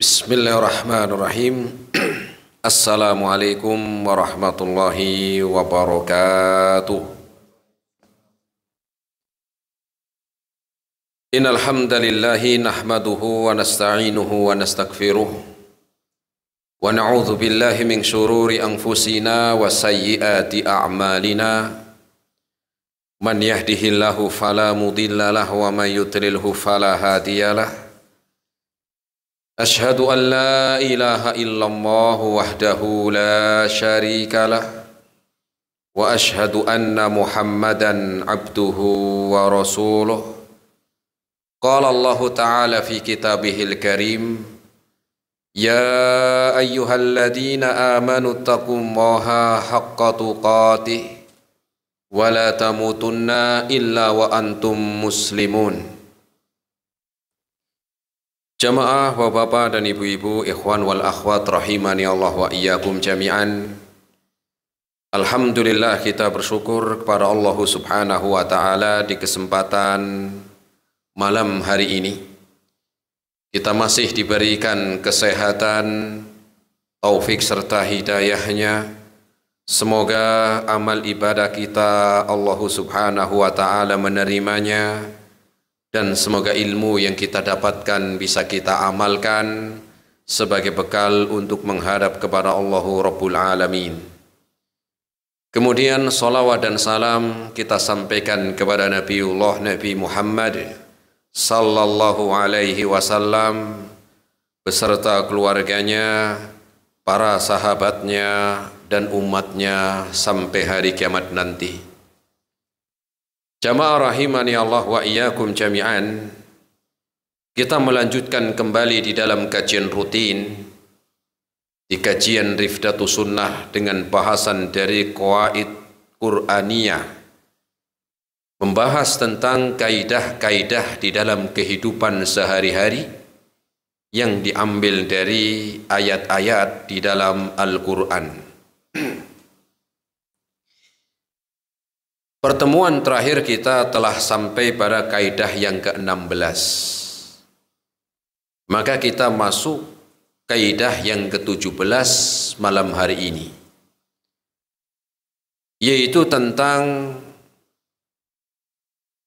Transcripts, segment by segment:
Bismillahirrahmanirrahim. Assalamualaikum warahmatullahi wabarakatuh. Innal hamdalillahi nahmaduhu wa nasta'inuhu wa nastaghfiruh wa na'udzu billahi min shururi anfusina wa sayyiati a'malina. Man yahdihillahu fala mudilla lahu wa man yudlilhu fala hadiyalah. Ashhadu an la ilaha illallah wahdahu la syarika lah wa ashhadu anna Muhammadan abduhu wa rasuluh. Qala Allah Ta'ala fi kitabihil karim, ya ayyuhalladzina amanu taqullaha haqqa tuqatih wa la tamutunna illa wa antum muslimun. Jamaah bapak-bapak dan ibu-ibu, ikhwan wal akhwat rahimani Allah wa iyyakum jami'an. Alhamdulillah, kita bersyukur kepada Allah Subhanahu wa taala di kesempatan malam hari ini. Kita masih diberikan kesehatan, taufik serta hidayahnya. Semoga amal ibadah kita Allah Subhanahu wa taala menerimanya. Dan semoga ilmu yang kita dapatkan bisa kita amalkan sebagai bekal untuk menghadap kepada Allahu Rabbul Alamin. Kemudian salawat dan salam kita sampaikan kepada Nabiullah Nabi Muhammad sallallahu alaihi wasallam beserta keluarganya, para sahabatnya dan umatnya sampai hari kiamat nanti. Jamaah rahimani Allah wa iyyakum jami'an. Kita melanjutkan kembali di dalam kajian rutin, di kajian Rifdatus Sunnah dengan bahasan dari Qawaid Qur'aniyah, membahas tentang kaidah-kaidah di dalam kehidupan sehari-hari yang diambil dari ayat-ayat di dalam Al-Quran. Pertemuan terakhir kita telah sampai pada kaidah yang ke-16. Maka kita masuk kaidah yang ke-17 malam hari ini, yaitu tentang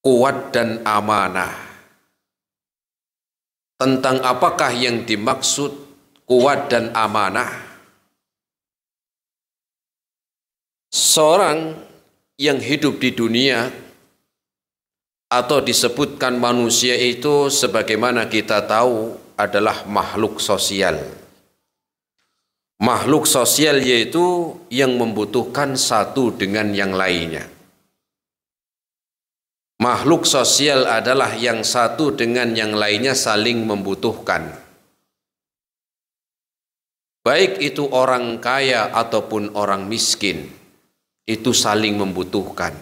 kuat dan amanah. Tentang apakah yang dimaksud kuat dan amanah? Seorang yang hidup di dunia atau disebutkan manusia itu sebagaimana kita tahu adalah makhluk sosial. Makhluk sosial yaitu yang membutuhkan satu dengan yang lainnya. Makhluk sosial adalah yang satu dengan yang lainnya saling membutuhkan. Baik itu orang kaya ataupun orang miskin, itu saling membutuhkan.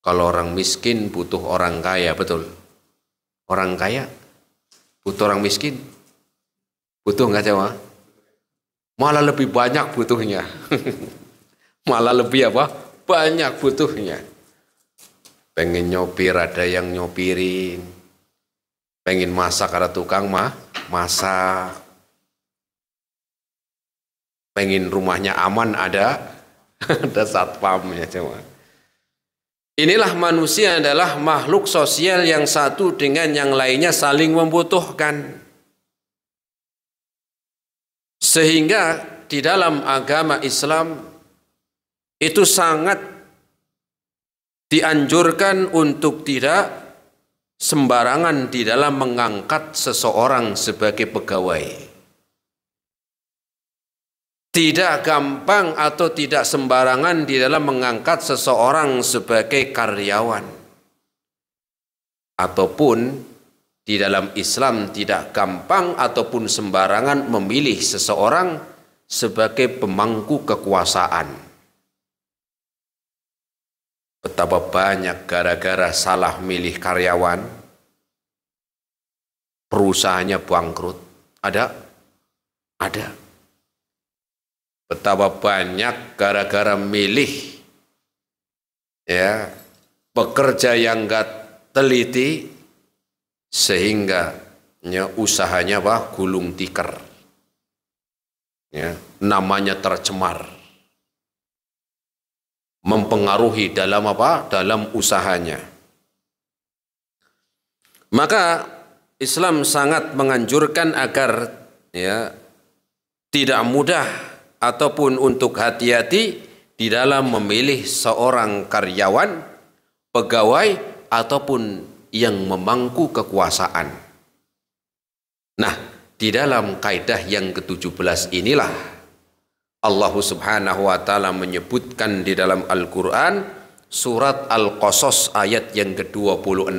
Kalau orang miskin butuh orang kaya, betul. Orang kaya butuh orang miskin. Butuh nggak Jawa? Malah lebih banyak butuhnya. Malah lebih apa? Banyak butuhnya. Pengen nyopir ada yang nyopirin. Pengen masak ada tukang masak. Pengen rumahnya aman ada satpamnya coba. Inilah manusia adalah makhluk sosial yang satu dengan yang lainnya saling membutuhkan. Sehingga di dalam agama Islam itu sangat dianjurkan untuk tidak sembarangan di dalam mengangkat seseorang sebagai pegawai. Tidak gampang atau tidak sembarangan di dalam mengangkat seseorang sebagai karyawan. Ataupun di dalam Islam tidak gampang ataupun sembarangan memilih seseorang sebagai pemangku kekuasaan. Betapa banyak gara-gara salah milih karyawan, perusahaannya bangkrut. Ada? Betapa banyak gara-gara milih pekerja yang enggak teliti sehingga ya, usahanya apa? Gulung tikar. Ya, namanya tercemar. Mempengaruhi dalam apa? Dalam usahanya. Maka Islam sangat menganjurkan agar ya tidak mudah ataupun untuk hati-hati di dalam memilih seorang karyawan, pegawai ataupun yang memangku kekuasaan. Nah, di dalam kaidah yang ke-17 inilah Allah Subhanahu wa taala menyebutkan di dalam Al-Qur'an surat Al-Qasas ayat yang ke-26.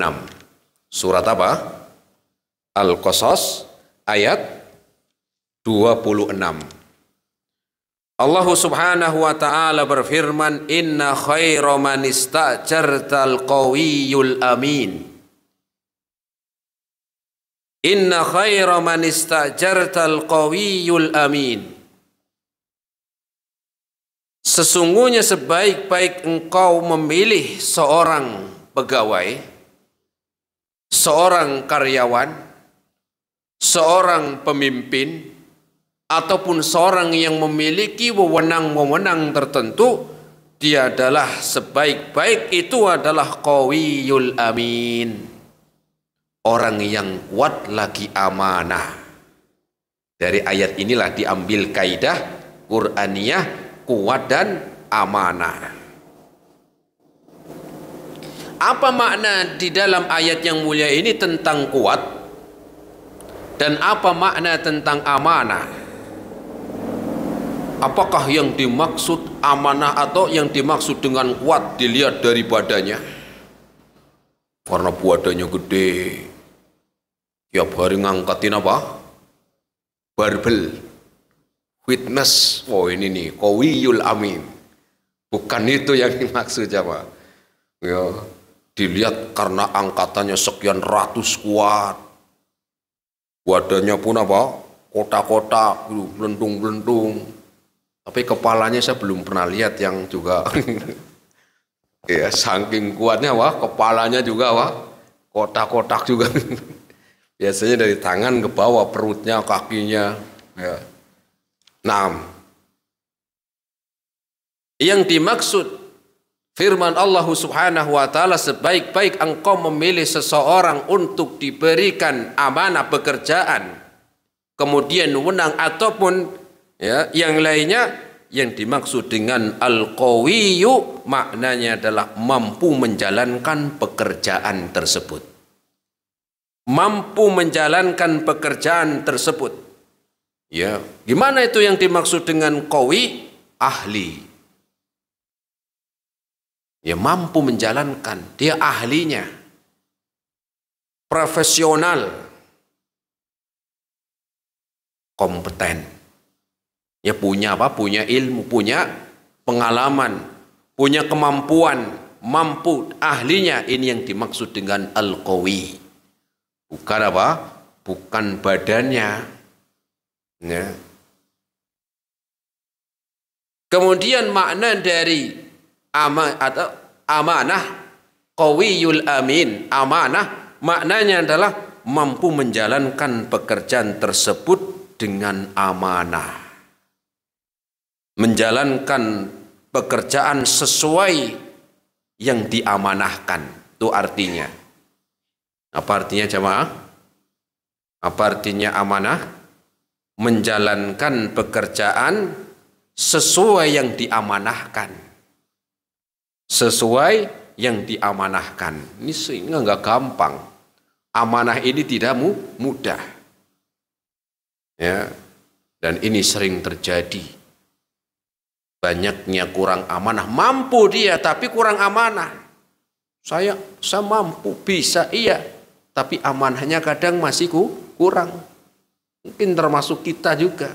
Surat apa? Al-Qasas ayat 26. Allah Subhanahu wa taala berfirman, "Inna khaira man ista'jartal qawiyyul amin." Inna khaira man ista'jartal qawiyyul amin. Sesungguhnya sebaik-baik engkau memilih seorang pegawai, seorang karyawan, seorang pemimpin, ataupun seorang yang memiliki wewenang-wewenang tertentu, dia adalah sebaik-baik itu adalah qawiyul amin, orang yang kuat lagi amanah. Dari ayat inilah diambil kaidah Qur'aniyah kuat dan amanah. Apa makna di dalam ayat yang mulia ini tentang kuat, dan apa makna tentang amanah? Apakah yang dimaksud amanah atau yang dimaksud dengan kuat dilihat dari badannya? Karena badannya gede, tiap hari ngangkatin apa? Barbel, fitness. Oh ini nih, qawiyul amin. Bukan itu yang dimaksud apa? Ya, dilihat karena angkatannya sekian ratus kuat. Badannya pun apa? Kotak-kotak, belentung-belentung. Tapi kepalanya saya belum pernah lihat yang juga ya saking kuatnya wah kepalanya juga wah kotak-kotak juga. Biasanya dari tangan ke bawah, perutnya, kakinya ya. Nah, yang dimaksud firman Allah Subhanahu wa taala, sebaik-baik engkau memilih seseorang untuk diberikan amanah pekerjaan, kemudian wewenang ataupun ya, yang lainnya, yang dimaksud dengan al-qawiyyu maknanya adalah mampu menjalankan pekerjaan tersebut. Mampu menjalankan pekerjaan tersebut. Ya, gimana itu yang dimaksud dengan qawi? Ahli. Ya, mampu menjalankan, dia ahlinya. Profesional. Kompeten. Ya punya apa? Punya ilmu, punya pengalaman, punya kemampuan, mampu, ahlinya. Ini yang dimaksud dengan al-qawi. Bukan apa? Bukan badannya. Ya. Kemudian makna dari amanah, qawiyul amin, amanah, maknanya adalah mampu menjalankan pekerjaan tersebut dengan amanah. Menjalankan pekerjaan sesuai yang diamanahkan. Itu artinya. Apa artinya jemaah? Apa artinya amanah? Menjalankan pekerjaan sesuai yang diamanahkan. Sesuai yang diamanahkan. Ini enggak gampang. Amanah ini tidak mudah. Ya. Dan ini sering terjadi. Banyaknya kurang amanah, mampu dia tapi kurang amanah. Saya mampu, bisa iya, tapi amanahnya kadang masih kurang. Mungkin termasuk kita juga.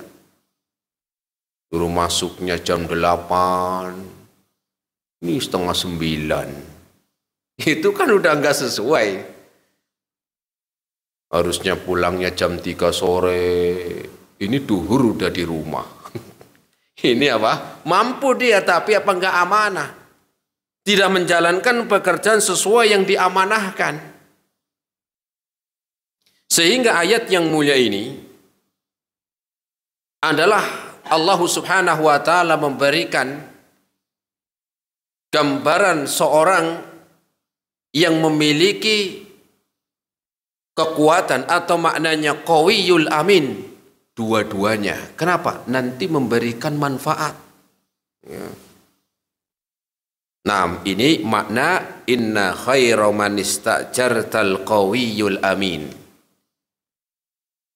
Suruh masuknya jam 8, ini setengah 9. Itu kan udah enggak sesuai. Harusnya pulangnya jam 3 sore, ini duhur udah di rumah. Ini apa? Mampu dia tapi apa enggak amanah. Tidak menjalankan pekerjaan sesuai yang diamanahkan. Sehingga ayat yang mulia ini adalah Allah Subhanahu wa taala memberikan gambaran seorang yang memiliki kekuatan atau maknanya qawiyul amin, dua-duanya. Kenapa? Nanti memberikan manfaat. Ya. Nah, ini makna inna khaira man istajartal qawiyul amin.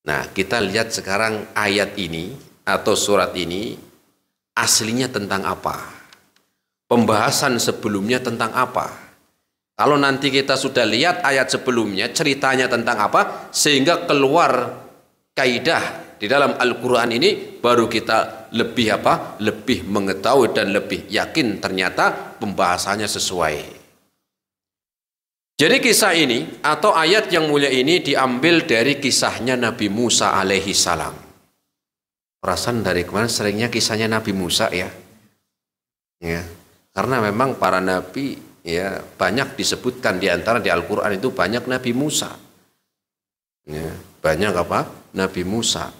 Nah, kita lihat sekarang ayat ini atau surat ini aslinya tentang apa? Pembahasan sebelumnya tentang apa? Kalau nanti kita sudah lihat ayat sebelumnya, ceritanya tentang apa, sehingga keluar kaidah di dalam Al-Quran ini, baru kita lebih lebih mengetahui dan lebih yakin ternyata pembahasannya sesuai. Jadi kisah ini atau ayat yang mulia ini diambil dari kisahnya Nabi Musa alaihi salam. Perasaan dari kemarin seringnya kisahnya Nabi Musa ya. Karena memang para nabi ya banyak disebutkan di antara di Al-Quran itu banyak Nabi Musa. Ya, banyak Nabi Musa.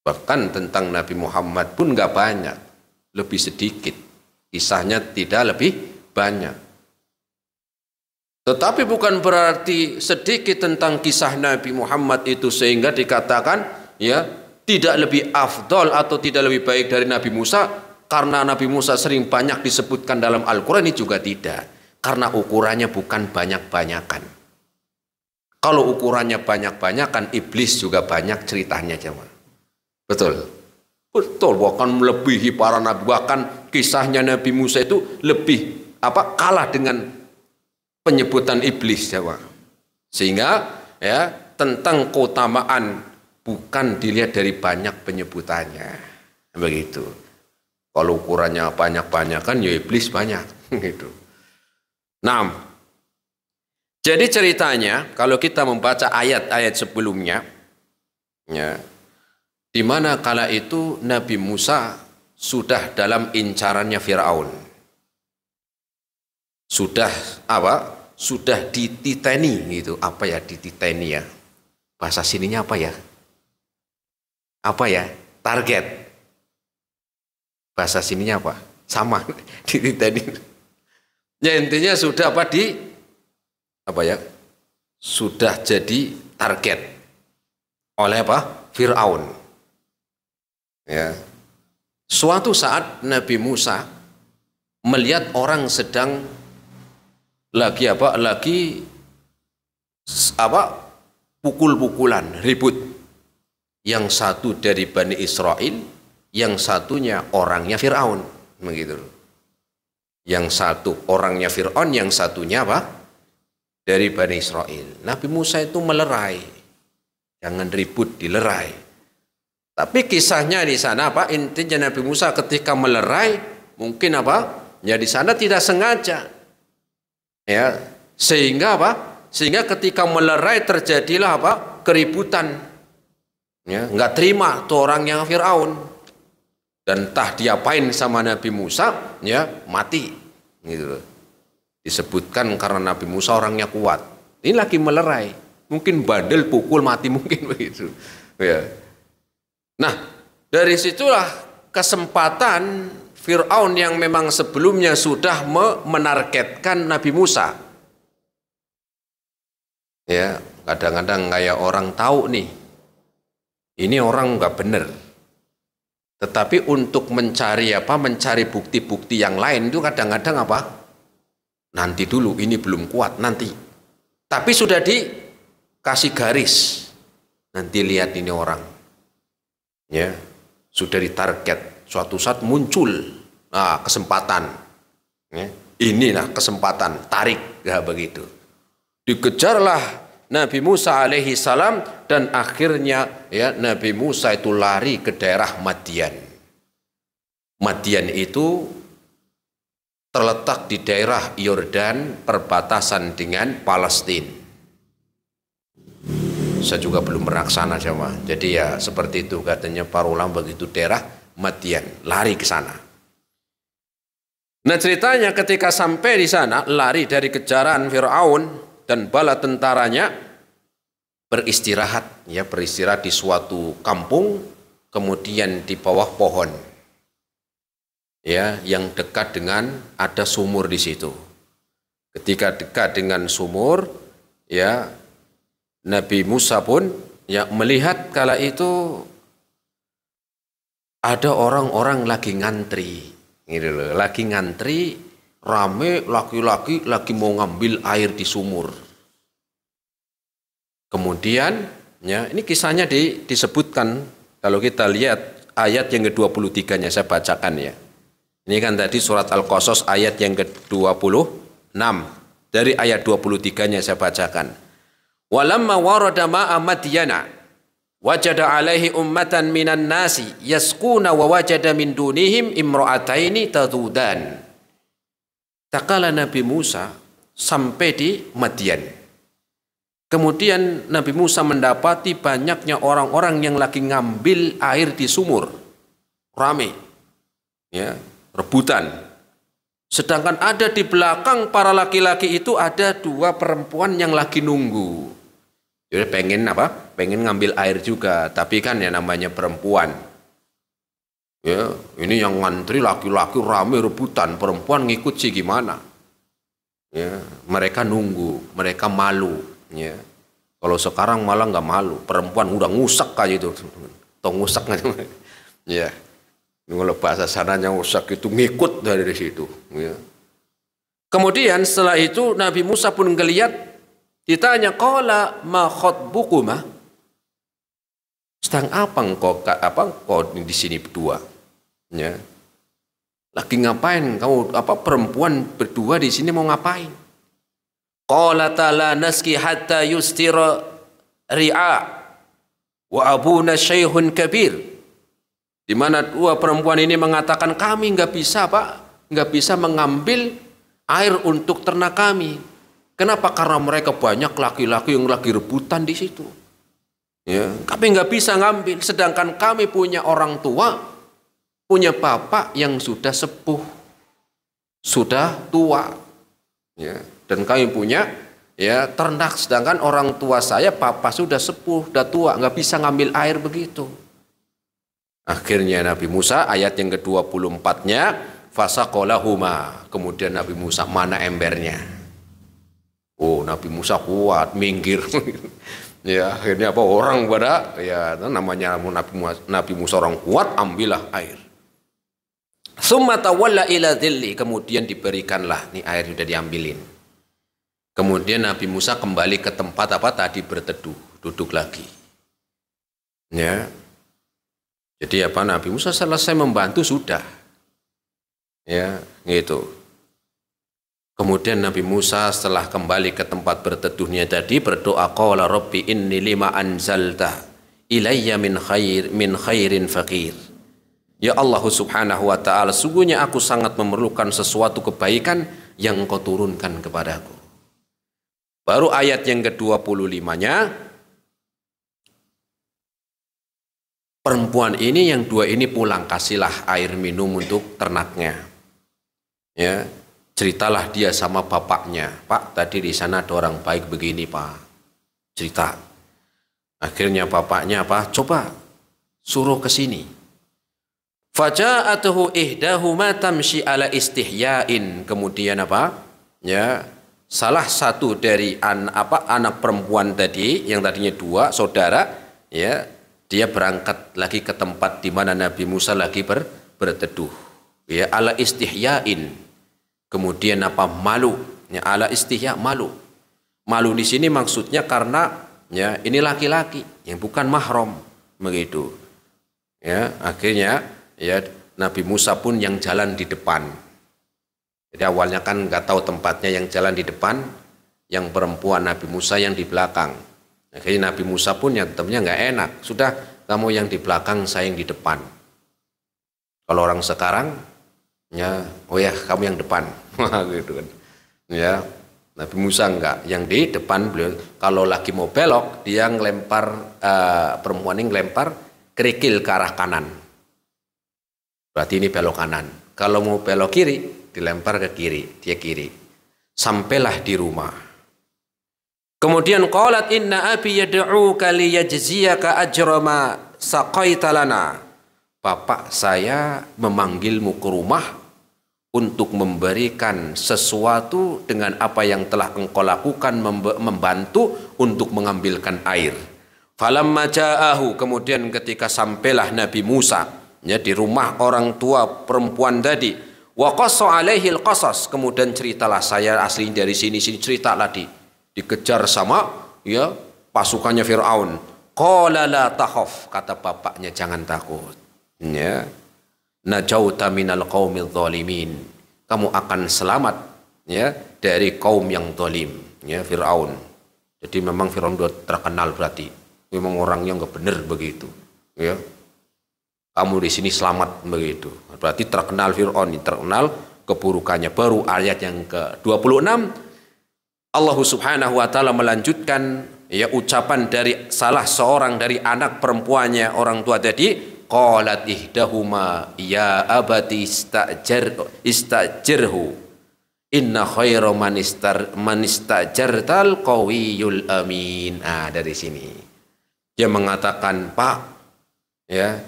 Bahkan tentang Nabi Muhammad pun nggak banyak, lebih sedikit. Kisahnya tidak lebih banyak. Tetapi bukan berarti sedikit tentang kisah Nabi Muhammad itu sehingga dikatakan ya tidak lebih afdol atau tidak lebih baik dari Nabi Musa, karena Nabi Musa sering banyak disebutkan dalam Al-Quran, ini juga tidak. Karena ukurannya bukan banyak-banyakan. Kalau ukurannya banyak-banyakan, iblis juga banyak ceritanya jemaah. Betul. Betul, bahkan melebihi para nabi, bahkan kisahnya Nabi Musa itu lebih kalah dengan penyebutan iblis jemaah. Sehingga ya tentang keutamaan bukan dilihat dari banyak penyebutannya. Begitu. Kalau ukurannya banyak-banyakan ya iblis banyak gitu. Nah, jadi ceritanya kalau kita membaca ayat-ayat sebelumnya ya, di mana kala itu Nabi Musa sudah dalam incarannya Firaun. Sudah Sudah dititeni gitu. Apa ya dititeni ya? Bahasa sininya apa ya? Target. Bahasa sininya apa? Sama dititeni. Ya intinya sudah sudah jadi target oleh Firaun. Ya. Suatu saat Nabi Musa melihat orang sedang lagi pukul-pukulan, ribut. Yang satu dari Bani Israel, yang satunya orangnya Firaun, begitu. Yang satu orangnya Firaun, yang satunya dari Bani Israel. Nabi Musa itu melerai. Jangan ribut, dilerai. Tapi kisahnya di sana intinya Nabi Musa ketika melerai mungkin ya di sana tidak sengaja. Ya, sehingga Sehingga ketika melerai terjadilah keributan. Ya, nggak terima tuh orang yang Firaun. Dan entah diapain sama Nabi Musa, ya mati. Gitu. Disebutkan karena Nabi Musa orangnya kuat. Ini lagi melerai, mungkin bandel pukul mati mungkin begitu. Ya. Nah, dari situlah kesempatan Firaun yang memang sebelumnya sudah menargetkan Nabi Musa. Ya, kadang-kadang kayak orang tahu nih, ini orang nggak bener. Tetapi untuk mencari bukti-bukti yang lain itu kadang-kadang nanti dulu, ini belum kuat nanti. Tapi sudah dikasih garis, nanti lihat ini orang. Ya, sudah ditarget, suatu saat muncul kesempatan. Ya, inilah kesempatan, tarik, ya begitu. Dikejarlah Nabi Musa alaihi salam dan akhirnya ya Nabi Musa itu lari ke daerah Madian. Madian itu terletak di daerah Yordan perbatasan dengan Palestina. Saya juga belum pernah ke sana jemaah. Jadi ya seperti itu katanya para ulama begitu daerah Madian, lari ke sana. Nah ceritanya ketika sampai di sana, lari dari kejaran Firaun dan bala tentaranya, beristirahat, ya, beristirahat di suatu kampung, kemudian di bawah pohon, ya, yang dekat dengan ada sumur di situ. Ketika dekat dengan sumur, ya, Nabi Musa pun ya melihat kala itu ada orang-orang lagi ngantri, gitu loh, lagi ngantri, rame, laki-laki lagi mau ngambil air di sumur. Kemudian, ya, ini kisahnya disebutkan, kalau kita lihat ayat yang ke-23-nya saya bacakan, ya. Ini kan tadi surat Al-Qasas ayat yang ke-26. Dari ayat 23-nya saya bacakan. Walamma warada ma'a Madyana wajada alaihi ummatan minan nasi yasquna wa wajada min dunihim imra'ataini tadudan. Takala Nabi Musa sampai di Madian. Kemudian Nabi Musa mendapati banyaknya orang-orang yang lagi ngambil air di sumur. Rame. Ya, rebutan. Sedangkan ada di belakang para laki-laki itu ada dua perempuan yang lagi nunggu. Jadi pengen apa? Pengen ngambil air juga, tapi kan ya namanya perempuan. Ya, ini yang ngantri laki-laki rame rebutan, perempuan ngikut sih gimana? Ya, mereka nunggu, mereka malu. Ya, kalau sekarang malah nggak malu, perempuan udah ngusak kayak itu, tong ngusak aja. Ya. Kalau bahasa sananya usak itu ngikut dari situ. Ya. Kemudian setelah itu Nabi Musa pun ngelihat, ditanya, qala ma khatbukuma? Sedang apa engkau di sini berdua? Ya. Lagi ngapain kamu, perempuan berdua di sini mau ngapain? Qala la naski hatta yustira ri'a wa abuna syaikhun kabir. Di mana dua perempuan ini mengatakan, kami nggak bisa, Pak, nggak bisa mengambil air untuk ternak kami. Kenapa? Karena mereka banyak laki-laki yang lagi rebutan di situ. Ya, kami nggak bisa ngambil. Sedangkan kami punya orang tua, punya bapak yang sudah sepuh, sudah tua. Ya, dan kami punya ya ternak. Sedangkan orang tua saya, bapak sudah sepuh, sudah tua, nggak bisa ngambil air begitu. Akhirnya Nabi Musa ayat yang ke-24-nya fasaqalahuma. Kemudian Nabi Musa, mana embernya? Oh, Nabi Musa kuat, minggir. Ya, akhirnya orang pada ya namanya Nabi Musa orang kuat, ambillah air. Summa tawalla ila dhilli, kemudian diberikanlah nih air sudah diambilin. Kemudian Nabi Musa kembali ke tempat tadi berteduh, duduk lagi. Ya. Jadi Nabi Musa selesai membantu sudah. Ya, gitu. Kemudian Nabi Musa setelah kembali ke tempat berteduhnya tadi berdoa, qala rabbi inni lima anzalta ilayya min khairin faqir. Ya Allah Subhanahu wa taala, sungguhnya aku sangat memerlukan sesuatu kebaikan yang Engkau turunkan kepadaku. Baru ayat yang ke-25-nya, perempuan ini yang dua ini pulang, kasihlah air minum untuk ternaknya. Ya, ceritalah dia sama bapaknya, Pak, tadi di sana ada orang baik begini, Pak. Cerita. Akhirnya bapaknya coba suruh ke sini. Faja'atuhu ihdahuma tamshi ala istihyain. Kemudian ya, salah satu dari anak perempuan tadi yang tadinya dua saudara, ya, dia berangkat lagi ke tempat di mana Nabi Musa lagi berteduh. Ya, ala istihyain. Kemudian malu. Ya, ala istihya, malu. Malu di sini maksudnya karena ya ini laki-laki yang bukan mahram begitu. Ya, akhirnya ya Nabi Musa pun yang jalan di depan. Jadi awalnya kan nggak tahu tempatnya, yang jalan di depan, yang perempuan Nabi Musa yang di belakang. Akhirnya Nabi Musa pun yang temannya nggak enak. Sudah, kamu yang di belakang, saya yang di depan. Kalau orang sekarang, ya, oh ya kamu yang depan, gitu kan. Ya, Nabi Musa enggak, yang di depan beliau. Kalau lagi mau belok, dia ngelempar, perempuan ini ngelempar kerikil ke arah kanan. Berarti ini belok kanan. Kalau mau belok kiri, dilempar ke kiri, dia kiri. Sampailah di rumah. Kemudian qalat inna abi yad'uka liyajziyaka ajra ma saqaita lana. Bapak saya memanggilmu ke rumah untuk memberikan sesuatu dengan apa yang telah engkau lakukan, membantu untuk mengambilkan air. Falamma ja'ahu, kemudian ketika sampailah Nabi Musa ya di rumah orang tua perempuan tadi, wa qassa alaihi al-qasas, kemudian ceritalah, saya asli dari sini ceritalah dikejar sama ya pasukannya Firaun. Qala la takhaf, kata bapaknya jangan takut. Ya. Najauta minal qaumil zalimin, kamu akan selamat ya dari kaum yang zalim, ya Firaun. Jadi memang Firaun sudah terkenal, berarti memang orang yang enggak benar begitu, ya. Kamu di sini selamat begitu. Berarti terkenal Firaun, terkenal keburukannya. Baru ayat yang ke-26 Allah Subhanahu wa taala melanjutkan ya ucapan dari salah seorang dari anak perempuannya orang tua tadi. Qalat ihdahuma ya abati istajirhu inna khaira man istajartal qawiyul amin. Dari sini dia mengatakan, Pak, ya,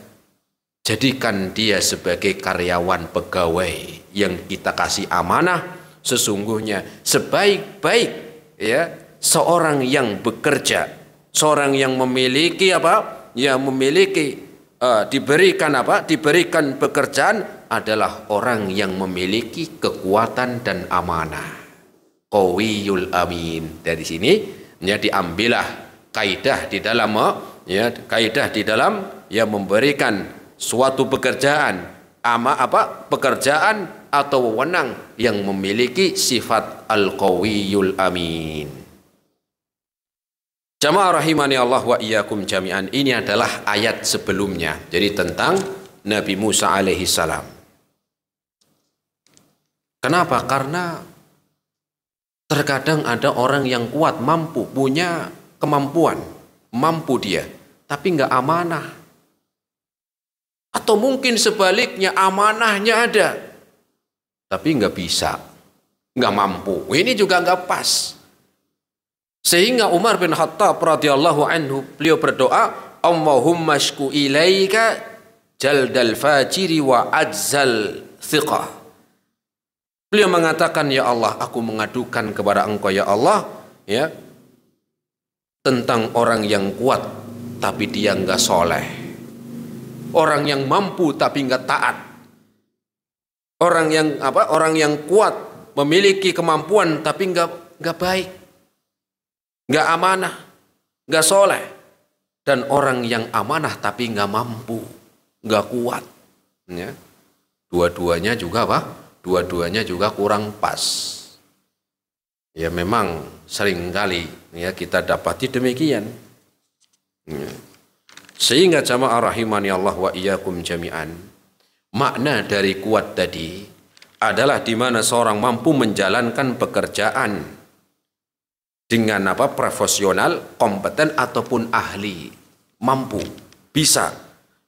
jadikan dia sebagai karyawan pegawai yang kita kasih amanah. Sesungguhnya sebaik-baik ya seorang yang bekerja, seorang yang memiliki apa? Ya memiliki diberikan pekerjaan adalah orang yang memiliki kekuatan dan amanah. Qawiyul amin. Dari sini ya diambillah kaidah di dalam ya memberikan suatu pekerjaan pekerjaan atau wewenang yang memiliki sifat al-qawiyul amin. Jamaah rahimani Allah wa iyyakum jami'an, ini adalah ayat sebelumnya, jadi tentang Nabi Musa alaihi salam. Kenapa? Karena terkadang ada orang yang kuat, mampu, punya kemampuan, mampu dia, tapi nggak amanah. Atau mungkin sebaliknya, amanahnya ada, tapi nggak bisa, nggak mampu. Ini juga nggak pas. Sehingga Umar bin Khattab radhiyallahu anhu, beliau berdoa, Allahumma shku ilaika jaldal fajiri wa ajzal thiqah. Beliau mengatakan, ya Allah, aku mengadukan kepada engkau ya Allah, ya, tentang orang yang kuat tapi dia enggak soleh, orang yang mampu tapi enggak taat, orang yang kuat memiliki kemampuan tapi enggak baik, nggak amanah, nggak soleh, dan orang yang amanah tapi nggak mampu, nggak kuat, ya. Dua-duanya juga Dua-duanya juga kurang pas. Ya memang seringkali ya kita dapati demikian. Ya. Sehingga jamaah rahimani Allah wa iyyakum jami'an, makna dari kuat tadi adalah di mana seorang mampu menjalankan pekerjaan dengan profesional, kompeten ataupun ahli, mampu, bisa,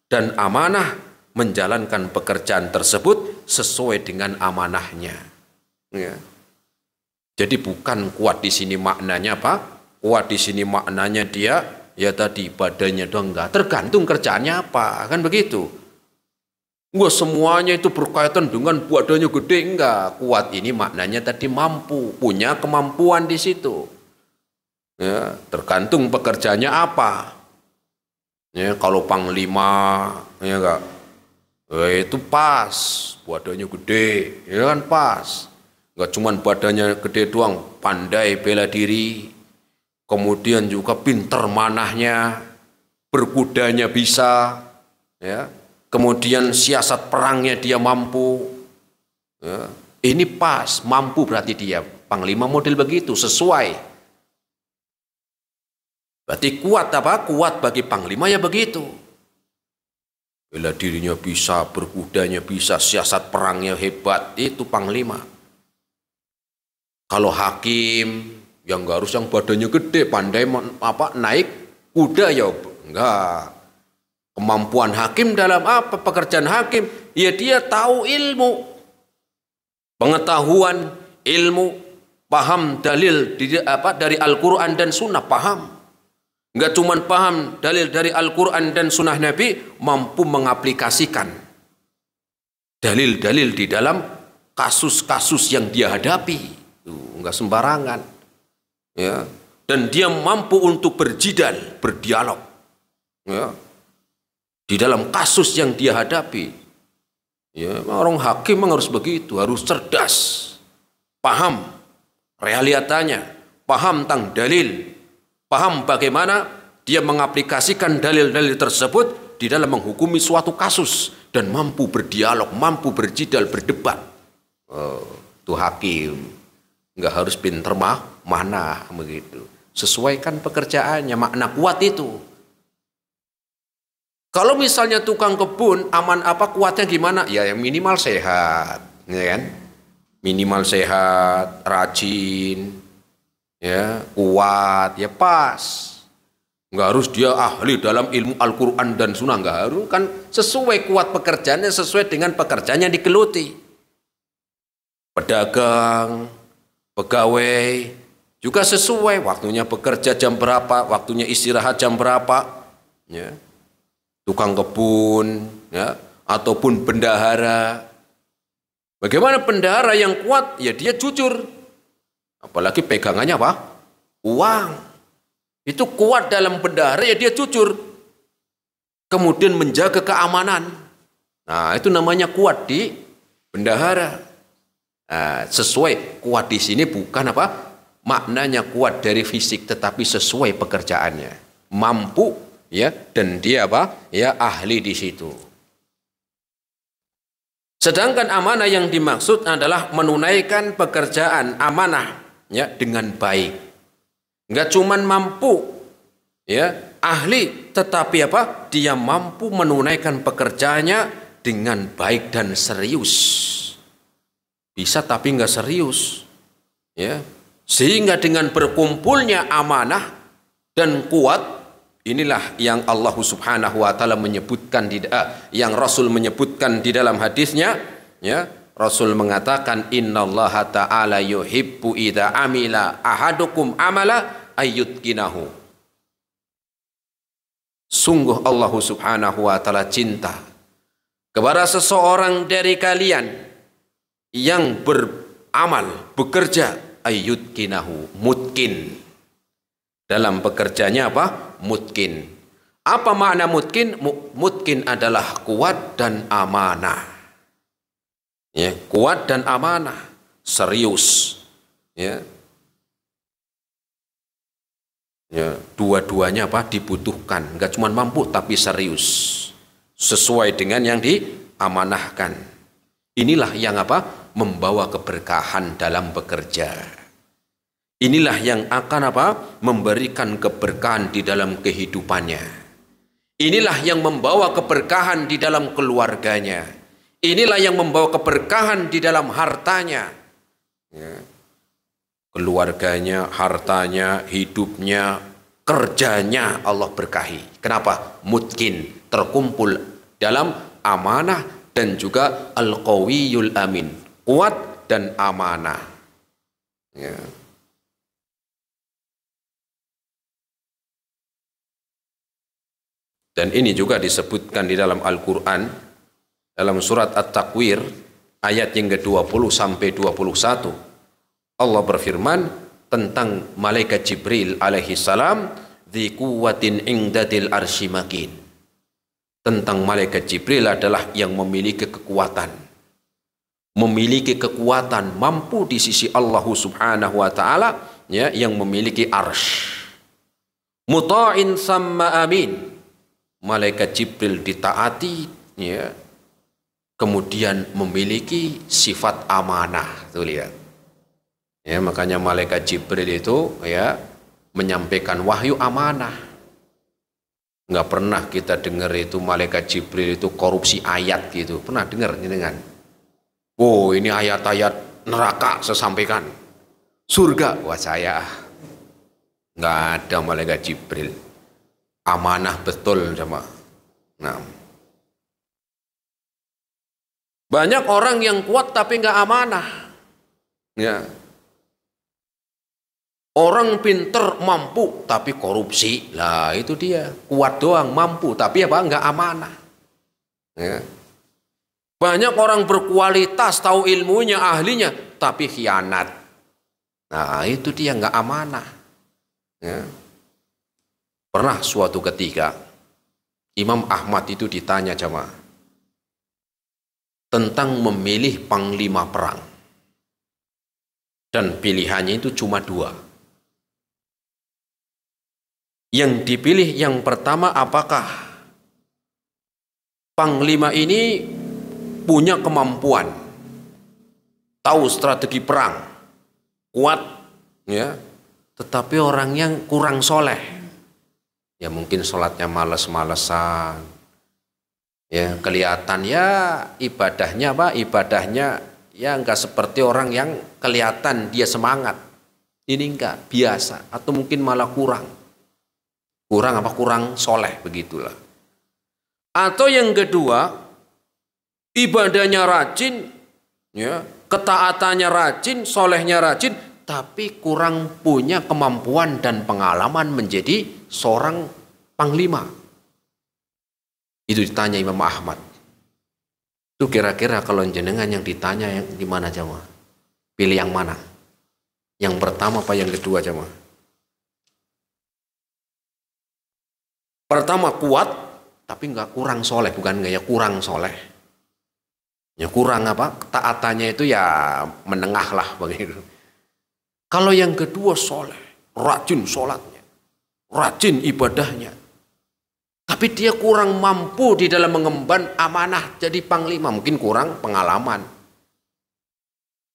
dan amanah menjalankan pekerjaan tersebut sesuai dengan amanahnya. Ya. Jadi bukan kuat di sini maknanya apa? Kuat di sini maknanya dia ya tadi badannya doang, enggak, tergantung kerjaannya apa, kan begitu. Enggak semuanya itu berkaitan dengan badannya gede, enggak. Kuat ini maknanya tadi mampu, punya kemampuan di situ. Ya, tergantung pekerjaannya apa. Ya, kalau panglima ya enggak, itu pas badannya gede, ya kan pas. Enggak cuman badannya gede doang, pandai bela diri, kemudian juga pinter manahnya, berkudanya bisa, ya. Kemudian siasat perangnya dia mampu. Ya. Ini pas, mampu berarti dia panglima model begitu, sesuai. Berarti kuat apa? Kuat bagi panglima ya begitu. Bela dirinya bisa, berkudanya bisa, siasat perangnya hebat, itu panglima. Kalau hakim yang enggak harus yang badannya gede, pandai naik kuda ya enggak. Kemampuan hakim dalam apa? Pekerjaan hakim, ya dia tahu ilmu, pengetahuan, ilmu, paham dalil dari Al-Quran dan Sunnah, paham. Enggak cuma paham dalil dari Al-Quran dan Sunnah Nabi, mampu mengaplikasikan dalil-dalil di dalam kasus-kasus yang dia hadapi. Enggak sembarangan. Ya. Dan dia mampu untuk berjidal, berdialog. Ya. Di dalam kasus yang dia hadapi. Ya, orang hakim harus begitu, harus cerdas. Paham realitanya, paham tentang dalil, paham bagaimana dia mengaplikasikan dalil-dalil tersebut di dalam menghukumi suatu kasus dan mampu berdialog, mampu berjidal, berdebat. Itu hakim, nggak harus pinter mana begitu. Sesuaikan pekerjaannya, makna kuat itu. Kalau misalnya tukang kebun, kuatnya gimana? Ya yang minimal sehat, ya kan? Minimal sehat, rajin, ya kuat, ya pas. Nggak harus dia ahli dalam ilmu Al-Quran dan Sunnah, nggak harus. Kan sesuai kuat pekerjaannya, sesuai dengan pekerjaannya yang digeluti. Pedagang, pegawai, juga sesuai waktunya bekerja jam berapa, waktunya istirahat jam berapa. Ya. Tukang kebun, ya, ataupun bendahara. Bagaimana bendahara yang kuat? Ya dia jujur. Apalagi pegangannya apa? Uang. Itu kuat dalam bendahara, ya dia jujur. Kemudian menjaga keamanan. Nah, itu namanya kuat di bendahara. Nah, sesuai kuat di sini bukan maknanya kuat dari fisik, tetapi sesuai pekerjaannya. Mampu, ya, dan dia ya ahli di situ. Sedangkan amanah yang dimaksud adalah menunaikan pekerjaan amanah, ya, dengan baik. Enggak cuman mampu, ya, ahli, tetapi dia mampu menunaikan pekerjaannya dengan baik dan serius. Bisa tapi enggak serius, ya. Sehingga dengan berkumpulnya amanah dan kuat, inilah yang Allah Subhanahu wa taala menyebutkan yang Rasul menyebutkan di dalam hadisnya, ya. Rasul mengatakan innallaha ta'ala yuhibbu idza amila ahadukum amala ayyutqinahu. Sungguh Allah Subhanahu wa taala cinta kepada seseorang dari kalian yang beramal, bekerja, ayyutqinahu, mutkin. Dalam pekerjaannya mutkin. Apa makna mutkin? Mutkin adalah kuat dan amanah. Ya, kuat dan amanah, serius. Ya. Ya, dua-duanya dibutuhkan. Enggak cuma mampu tapi serius. Sesuai dengan yang diamanahkan. Inilah yang membawa keberkahan dalam bekerja. Inilah yang akan memberikan keberkahan di dalam kehidupannya. Inilah yang membawa keberkahan di dalam keluarganya. Inilah yang membawa keberkahan di dalam hartanya. Ya. Keluarganya, hartanya, hidupnya, kerjanya Allah berkahi. Kenapa? Mutkin, terkumpul dalam amanah dan juga al-qawiyul amin. Kuat dan amanah. Ya. Dan ini juga disebutkan di dalam Al-Quran, dalam surat At-Takwir, ayat yang ke-20 sampai 21. Allah berfirman tentang malaikat Jibril alaihi salam, dzi quwwatin indatil arsy makin. Tentang malaikat Jibril adalah yang memiliki kekuatan. Memiliki kekuatan, mampu di sisi Allah Subhanahu wa taala, ya, yang memiliki arsy. Muta'in samma amin. Malaikat Jibril ditaati, ya, kemudian memiliki sifat amanah. Tuh lihat. Ya, makanya malaikat Jibril itu, ya, menyampaikan wahyu amanah. Nggak pernah kita dengar itu malaikat Jibril itu korupsi ayat gitu. Pernah dengar dengan? Oh, ini ayat-ayat neraka saya sampaikan. Surga, wah saya. Nggak ada malaikat Jibril. Amanah betul sama. Nah, banyak orang yang kuat tapi nggak amanah. Ya. Orang pinter mampu tapi korupsi, lah itu dia. Kuat doang mampu tapi apa? Enggak amanah. Ya. Banyak orang berkualitas, tahu ilmunya, ahlinya, tapi khianat. Nah itu dia, enggak amanah. Ya. Pernah suatu ketika Imam Ahmad itu ditanya jamaah tentang memilih panglima perang, dan pilihannya itu cuma dua. Yang dipilih yang pertama, apakah panglima ini punya kemampuan, tahu strategi perang, kuat, ya, tetapi orangnya kurang soleh, ya mungkin sholatnya males-malesan, ya kelihatan ya ibadahnya apa, ibadahnya ya enggak seperti orang yang kelihatan dia semangat, ini enggak biasa, atau mungkin malah kurang soleh, begitulah. Atau yang kedua, ibadahnya rajin, ya, ketaatannya rajin, solehnya rajin, tapi kurang punya kemampuan dan pengalaman menjadi seorang panglima. Itu ditanya Imam Ahmad. Itu kira-kira kalau jenengan yang ditanya yang di mana jamaah? Pilih yang mana? Yang pertama apa yang kedua jamaah? Pertama kuat, tapi nggak kurang soleh, bukan nggak ya kurang soleh. Ya kurang apa? Ketaatannya itu ya menengah lah begitu. Kalau yang kedua soleh, rajin sholatnya, rajin ibadahnya, tapi dia kurang mampu di dalam mengemban amanah jadi panglima, mungkin kurang pengalaman.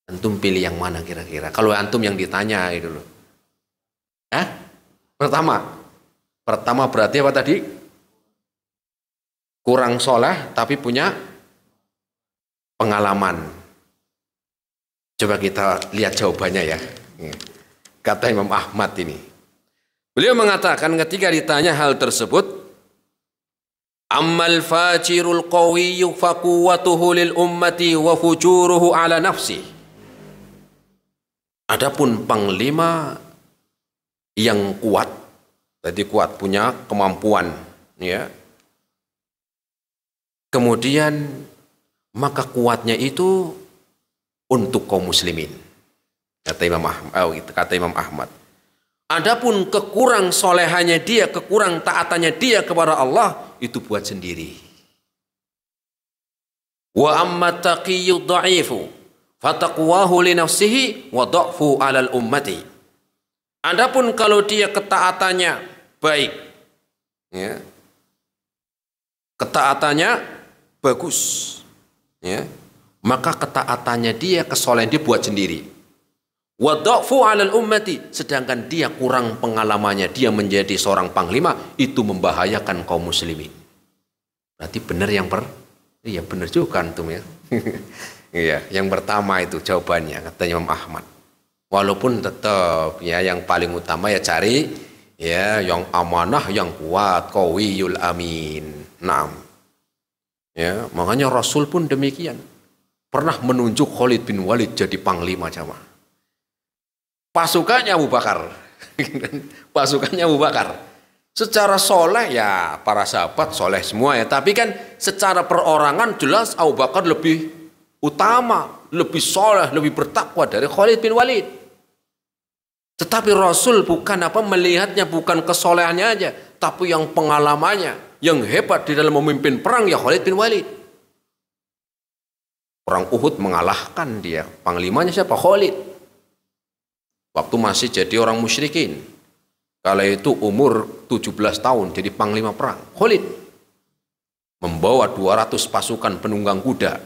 Antum pilih yang mana kira-kira? Kalau antum yang ditanya itu loh. Pertama berarti apa tadi? Kurang soleh tapi punya pengalaman. Coba kita lihat jawabannya ya. Kata Imam Ahmad ini. Beliau mengatakan ketika ditanya hal tersebut, ammal fajirul qawiyyu faquwwatuhu lil ummati wa fujuruhu ala nafsi. Adapun panglima yang kuat, tadi kuat punya kemampuan, ya. Kemudian maka kuatnya itu untuk kaum muslimin. Kata Imam Ahmad. Adapun kekurang solehannya dia, kekurang taatannya dia kepada Allah, itu buat sendiri. Wa amma taqiyyu dha'ifu fataqwahu li nafsihi wa dha'fu 'alal ummati. Adapun kalau dia ketaatannya baik, ya, ketaatannya bagus, ya, maka ketaatannya dia, kesolehan dia buat sendiri. Wa dha'fu 'alal ummati, sedangkan dia kurang pengalamannya, dia menjadi seorang panglima, itu membahayakan kaum muslimin. Berarti benar iya benar juga antum ya. Iya, yang pertama itu jawabannya kata Imam Ahmad. Walaupun tetap ya yang paling utama ya cari ya yang amanah, yang kuat, qawiyul amin. Naam. Ya, makanya Rasul pun demikian. Pernah menunjuk Khalid bin Walid jadi panglima jamaah. Pasukannya Abu Bakar. Pasukannya Abu Bakar. Secara soleh ya para sahabat soleh semua ya. Tapi kan secara perorangan jelas Abu Bakar lebih utama, lebih soleh, lebih bertakwa dari Khalid bin Walid. Tetapi Rasul bukan melihatnya bukan kesolehannya aja, tapi yang pengalamannya. Yang hebat di dalam memimpin perang ya Khalid bin Walid. Perang Uhud mengalahkan dia. Panglimanya siapa? Khalid. Waktu masih jadi orang musyrikin. Kala itu umur 17 tahun jadi panglima perang. Khalid. Membawa 200 pasukan penunggang kuda.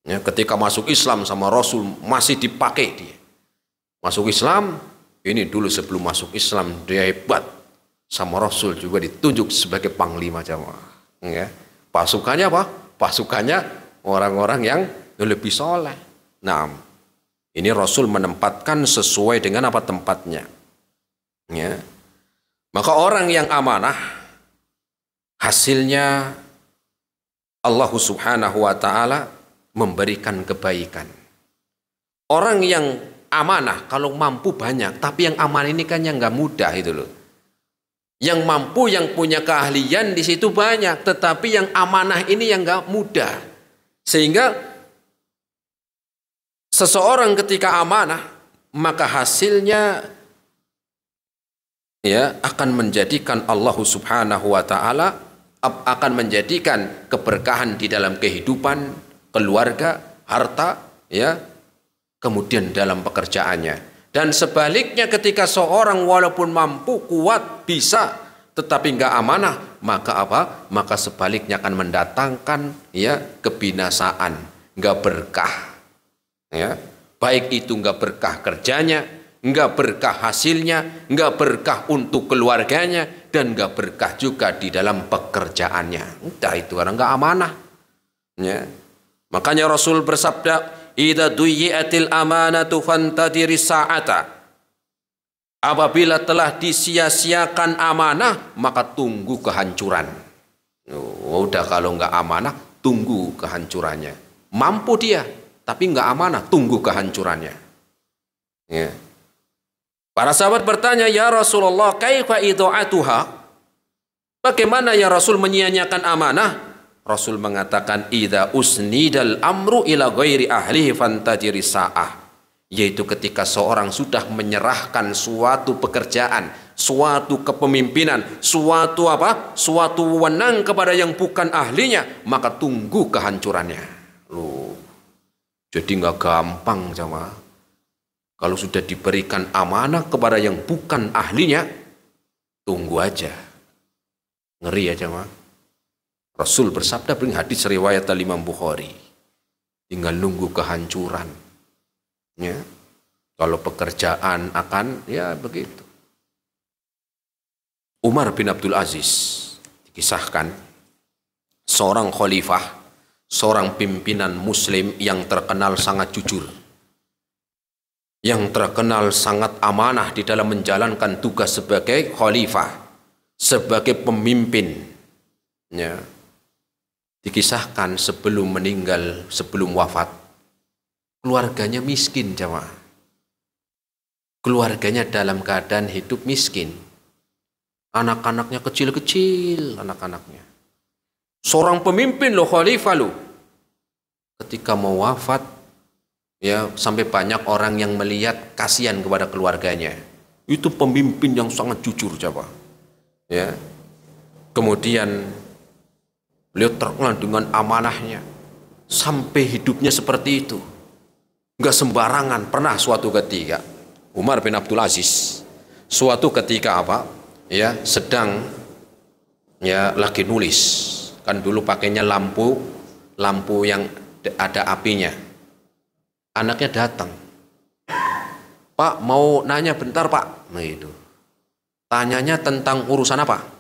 Ya, ketika masuk Islam sama Rasul masih dipakai dia. Masuk Islam, ini dulu sebelum masuk Islam dia hebat. Sama Rasul juga ditunjuk sebagai panglima jamaah. Ya. Pasukannya apa? Pasukannya orang-orang yang lebih soleh. Nah, ini Rasul menempatkan sesuai dengan apa tempatnya. Ya. Maka orang yang amanah hasilnya Allah Subhanahu wa ta'ala memberikan kebaikan. Orang yang amanah kalau mampu banyak, tapi yang amanah ini kan yang nggak mudah itu loh. Yang mampu, yang punya keahlian di situ banyak, tetapi yang amanah ini yang nggak mudah. Sehingga seseorang ketika amanah, maka hasilnya ya akan menjadikan Allah Subhanahu wa taala, akan menjadikan keberkahan di dalam kehidupan, keluarga, harta, ya, kemudian dalam pekerjaannya. Dan sebaliknya ketika seorang walaupun mampu, kuat, bisa, tetapi nggak amanah, maka apa? Maka sebaliknya akan mendatangkan ya kebinasaan, nggak berkah. Ya, baik itu nggak berkah kerjanya, nggak berkah hasilnya, nggak berkah untuk keluarganya, dan nggak berkah juga di dalam pekerjaannya. Entah itu orang nggak amanah. Ya. Makanya Rasul bersabda, "Idza duyi'atil amanatu fantadiris sa'ata." Apabila telah disia-siakan amanah, maka tunggu kehancuran. Udah kalau nggak amanah, tunggu kehancurannya. Mampu dia, tapi nggak amanah, tunggu kehancurannya. Ya. Para sahabat bertanya, "Ya Rasulullah, kaifa idha'atuha?" Bagaimana ya Rasul menyia-nyiakan amanah? Rasul mengatakan, "Idza usnidal amru ila ghairi ahlihi fantadiri sa'ah." Yaitu ketika seorang sudah menyerahkan suatu pekerjaan, suatu kepemimpinan, suatu apa? Suatu wewenang kepada yang bukan ahlinya, maka tunggu kehancurannya. Loh. Jadi nggak gampang, jamaah. Kalau sudah diberikan amanah kepada yang bukan ahlinya, tunggu aja. Ngeri ya, jamaah. Rasul bersabda, beri hadis riwayat Imam Bukhari, tinggal nunggu kehancuran. Ya, kalau pekerjaan akan ya begitu. Umar bin Abdul Aziz dikisahkan seorang khalifah, seorang pimpinan muslim yang terkenal sangat jujur, yang terkenal sangat amanah di dalam menjalankan tugas sebagai khalifah, sebagai pemimpin. Ya. Dikisahkan sebelum meninggal, sebelum wafat, keluarganya miskin, jamaah. Keluarganya dalam keadaan hidup miskin. Anak-anaknya kecil-kecil, anak-anaknya. Seorang pemimpin loh, khalifah loh. Ketika mau wafat, ya sampai banyak orang yang melihat kasihan kepada keluarganya. Itu pemimpin yang sangat jujur, jamaah. Ya. Kemudian beliau terkenal dengan amanahnya. Sampai hidupnya seperti itu. Enggak sembarangan. Pernah suatu ketika Umar bin Abdul Aziz suatu ketika apa? Ya, sedang ya lagi nulis. Kan dulu pakainya lampu yang ada apinya. Anaknya datang. "Pak, mau nanya bentar, Pak." Nah itu. Tanyanya tentang urusan apa?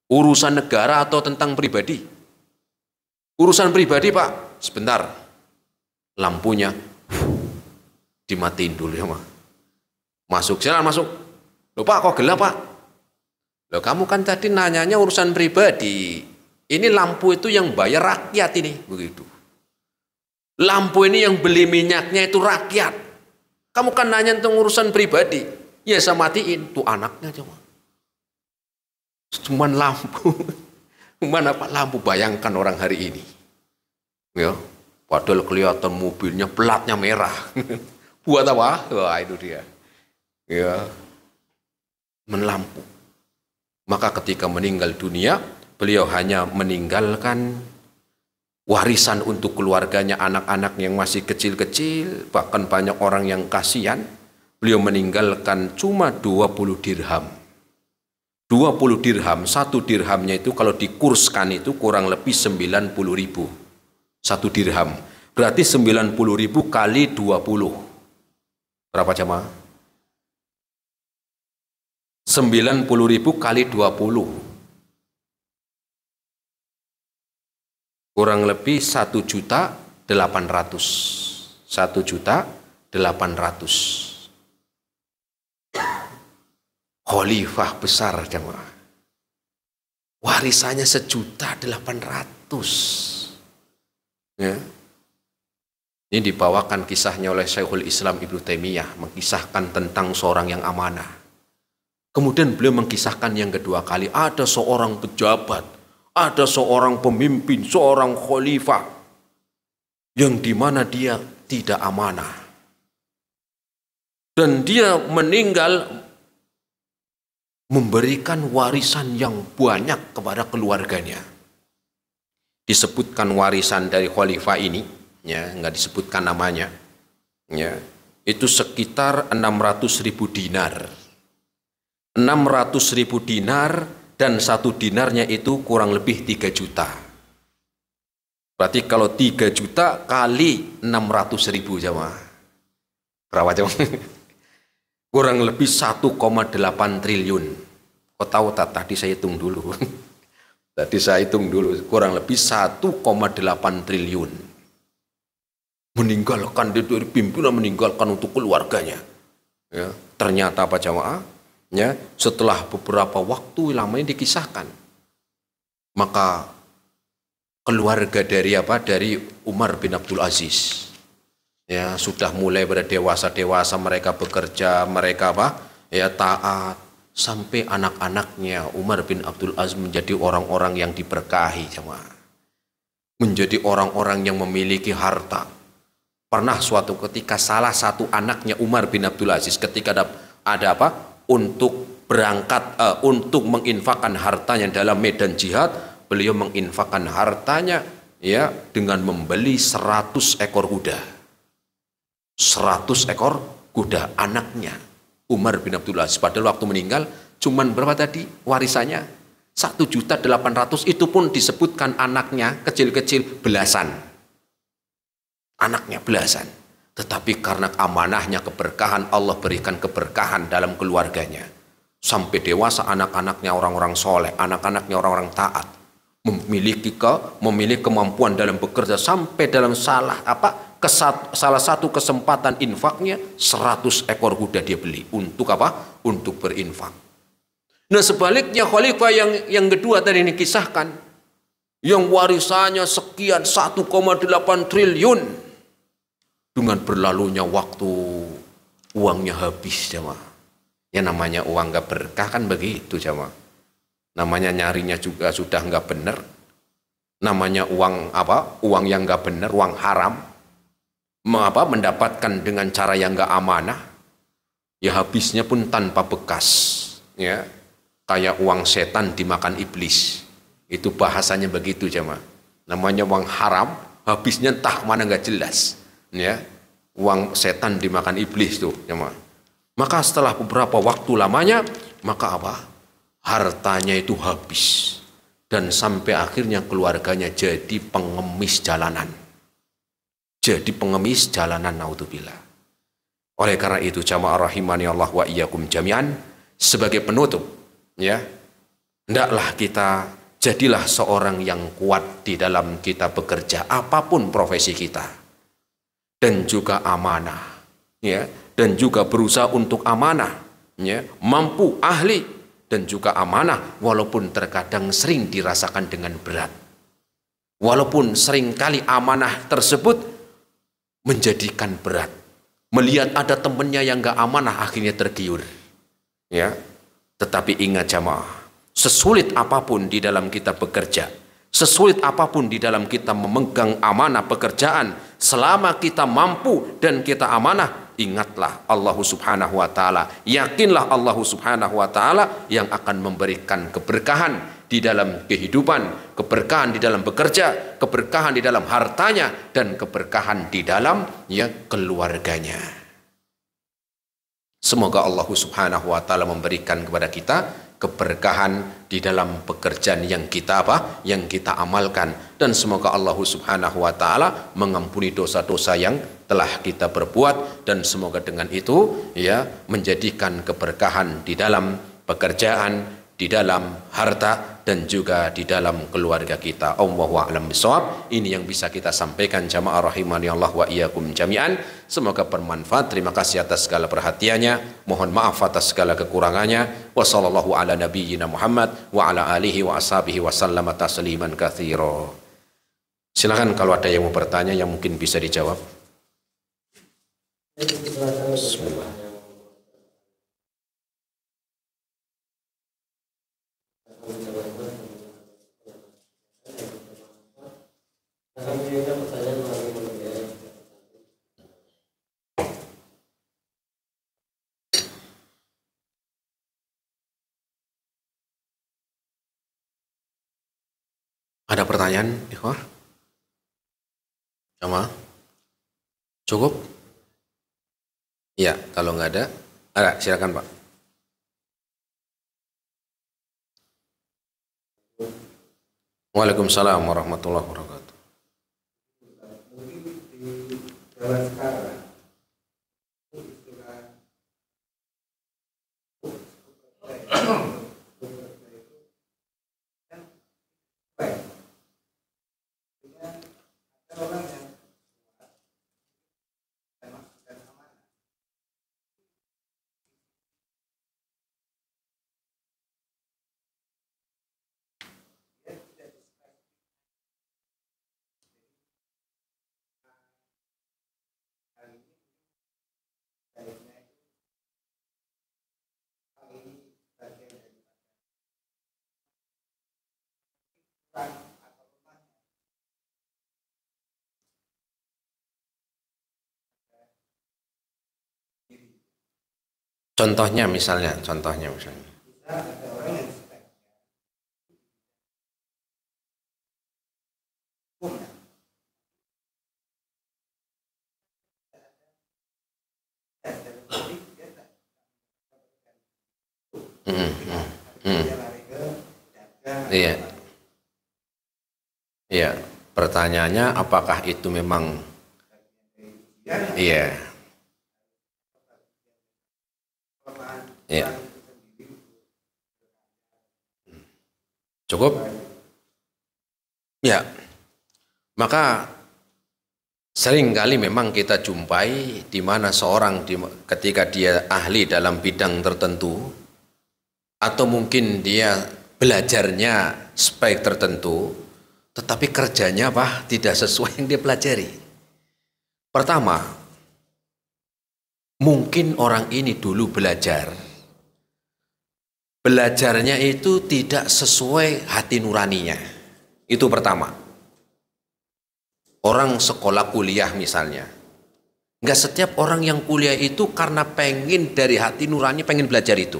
Urusan negara atau tentang pribadi? Urusan pribadi, Pak. Sebentar. Lampunya dimatiin dulu ya, Mak. Masuk, silakan masuk. Loh Pak, kok gelap Pak? Loh kamu kan tadi nanyanya urusan pribadi. Ini lampu itu yang bayar rakyat ini, begitu. Lampu ini yang beli minyaknya itu rakyat. Kamu kan nanya tentang urusan pribadi. Ya saya matiin. Tuh anaknya coba. Cuman lampu. Cuman apa lampu, bayangkan orang hari ini. Ya, padahal kelihatan mobilnya platnya merah. Buat apa? Wah itu dia. Ya, melampu. Maka ketika meninggal dunia, beliau hanya meninggalkan warisan untuk keluarganya, anak-anak yang masih kecil-kecil, bahkan banyak orang yang kasihan. Beliau meninggalkan cuma 20 dirham. 20 dirham, satu dirhamnya itu kalau dikurskan itu kurang lebih 90.000. Satu dirham. Berarti 90.000 kali 20. Berapa jamaah? 90.000 kali 20. Kurang lebih 1.800.000. 1.800.000. Khalifah besar jemaah. Warisannya 1.800.000. Ya. Ini dibawakan kisahnya oleh Syekhul Islam Ibnu Taimiyah, mengisahkan tentang seorang yang amanah. Kemudian beliau mengisahkan yang kedua kali, ada seorang pejabat, ada seorang pemimpin, seorang khalifah, yang dimana dia tidak amanah. Dan dia meninggal memberikan warisan yang banyak kepada keluarganya. Disebutkan warisan dari khalifah ini, ya, nggak disebutkan namanya, ya, itu sekitar 600.000 dinar. 600.000 dinar, dan satu dinarnya itu kurang lebih 3 juta. Berarti kalau 3 juta kali 600.000 jamaah, berapa jamaah? Kurang lebih 1,8 triliun. Kau tahu tak, tadi saya hitung dulu. Tadi saya hitung dulu, kurang lebih 1,8 triliun. Meninggalkan dari pimpinan, meninggalkan untuk keluarganya. Ya, ternyata apa jamaah? Ya, setelah beberapa waktu lamanya dikisahkan, maka keluarga dari Umar bin Abdul Aziz, ya, sudah mulai berdewasa mereka bekerja, mereka ya, taat, sampai anak-anaknya Umar bin Abdul Aziz menjadi orang-orang yang diberkahi jemaah. Menjadi orang-orang yang memiliki harta. Pernah suatu ketika salah satu anaknya Umar bin Abdul Aziz ketika ada untuk berangkat untuk menginfakkan hartanya dalam medan jihad, beliau menginfakkan hartanya, ya, dengan membeli 100 ekor kuda. 100 ekor kuda anaknya Umar bin Abdul Aziz. Padahal waktu meninggal cuman berapa tadi warisannya? 1.800.000, itu pun disebutkan anaknya kecil-kecil belasan. Anaknya belasan. Tetapi karena amanahnya, keberkahan, Allah berikan keberkahan dalam keluarganya. Sampai dewasa anak-anaknya orang-orang soleh, anak-anaknya orang-orang taat. Memiliki kemampuan dalam bekerja, sampai dalam salah satu kesempatan infaknya 100 ekor kuda dia beli untuk apa? Untuk berinfak. Nah, sebaliknya khalifah yang kedua tadi ini kisahkan, yang warisannya sekian 1,8 triliun, dengan berlalunya waktu uangnya habis jamaah. Ya, namanya uang gak berkah kan begitu jamaah. Namanya nyarinya juga sudah nggak benar. Namanya uang uang yang nggak benar, uang haram, mendapatkan dengan cara yang nggak amanah, ya habisnya pun tanpa bekas, ya, kayak uang setan dimakan iblis. Itu bahasanya begitu jemaah. Namanya uang haram, habisnya entah mana nggak jelas, ya, uang setan dimakan iblis tuh jemaah. Maka setelah beberapa waktu lamanya, maka hartanya itu habis, dan sampai akhirnya keluarganya jadi pengemis jalanan. Jadi pengemis jalanan, naudzubillah. Oleh karena itu jamaah rahimani Allah wa iyyakum jami'an, sebagai penutup, ya, hendaklah kita jadilah seorang yang kuat di dalam kita bekerja, apapun profesi kita, dan juga amanah, ya, dan juga berusaha untuk amanah, ya, mampu, ahli, dan juga amanah, walaupun terkadang sering dirasakan dengan berat. Walaupun seringkali amanah tersebut menjadikan berat. Melihat ada temannya yang gak amanah, akhirnya tergiur. Ya, tetapi ingat jamaah, sesulit apapun di dalam kita bekerja, sesulit apapun di dalam kita memegang amanah pekerjaan, selama kita mampu dan kita amanah, ingatlah Allah subhanahu wa ta'ala, yakinlah Allah subhanahu wa ta'ala yang akan memberikan keberkahan di dalam kehidupan, keberkahan di dalam bekerja, keberkahan di dalam hartanya, dan keberkahan di dalam, ya, keluarganya. Semoga Allah subhanahu wa ta'ala memberikan kepada kita keberkahan di dalam pekerjaan yang kita amalkan, dan semoga Allah subhanahu wa ta'ala mengampuni dosa-dosa yang telah kita perbuat, dan semoga dengan itu, ya, menjadikan keberkahan di dalam pekerjaan, di dalam harta, dan juga di dalam keluarga kita. Allahu a'lam bishawab. Ini yang bisa kita sampaikan jamaah rahimani Allah wa iyyakum jami'an. Semoga bermanfaat. Terima kasih atas segala perhatiannya. Mohon maaf atas segala kekurangannya. Wa sallallahu ala nabiyyina Muhammad wa ala alihi wa ashabihi wa sallama tasliman katsira. Silakan kalau ada yang mau bertanya yang mungkin bisa dijawab. Bismillah. Ada pertanyaan, Ikhwah? Sama? Cukup? Iya, kalau nggak ada, silakan Pak. Waalaikumsalam warahmatullahi wabarakatuh. Contohnya misalnya. Iya. Iya. Pertanyaannya apakah itu memang iya. Iya. Cukup? Ya. Maka seringkali memang kita jumpai di mana seorang ketika dia ahli dalam bidang tertentu atau mungkin dia belajarnya spek tertentu, tetapi kerjanya tidak sesuai yang dia pelajari. Pertama, mungkin orang ini dulu belajarnya itu tidak sesuai hati nuraninya. Itu pertama. Orang sekolah kuliah misalnya, nggak setiap orang yang kuliah itu karena pengen dari hati nurani pengen belajar itu.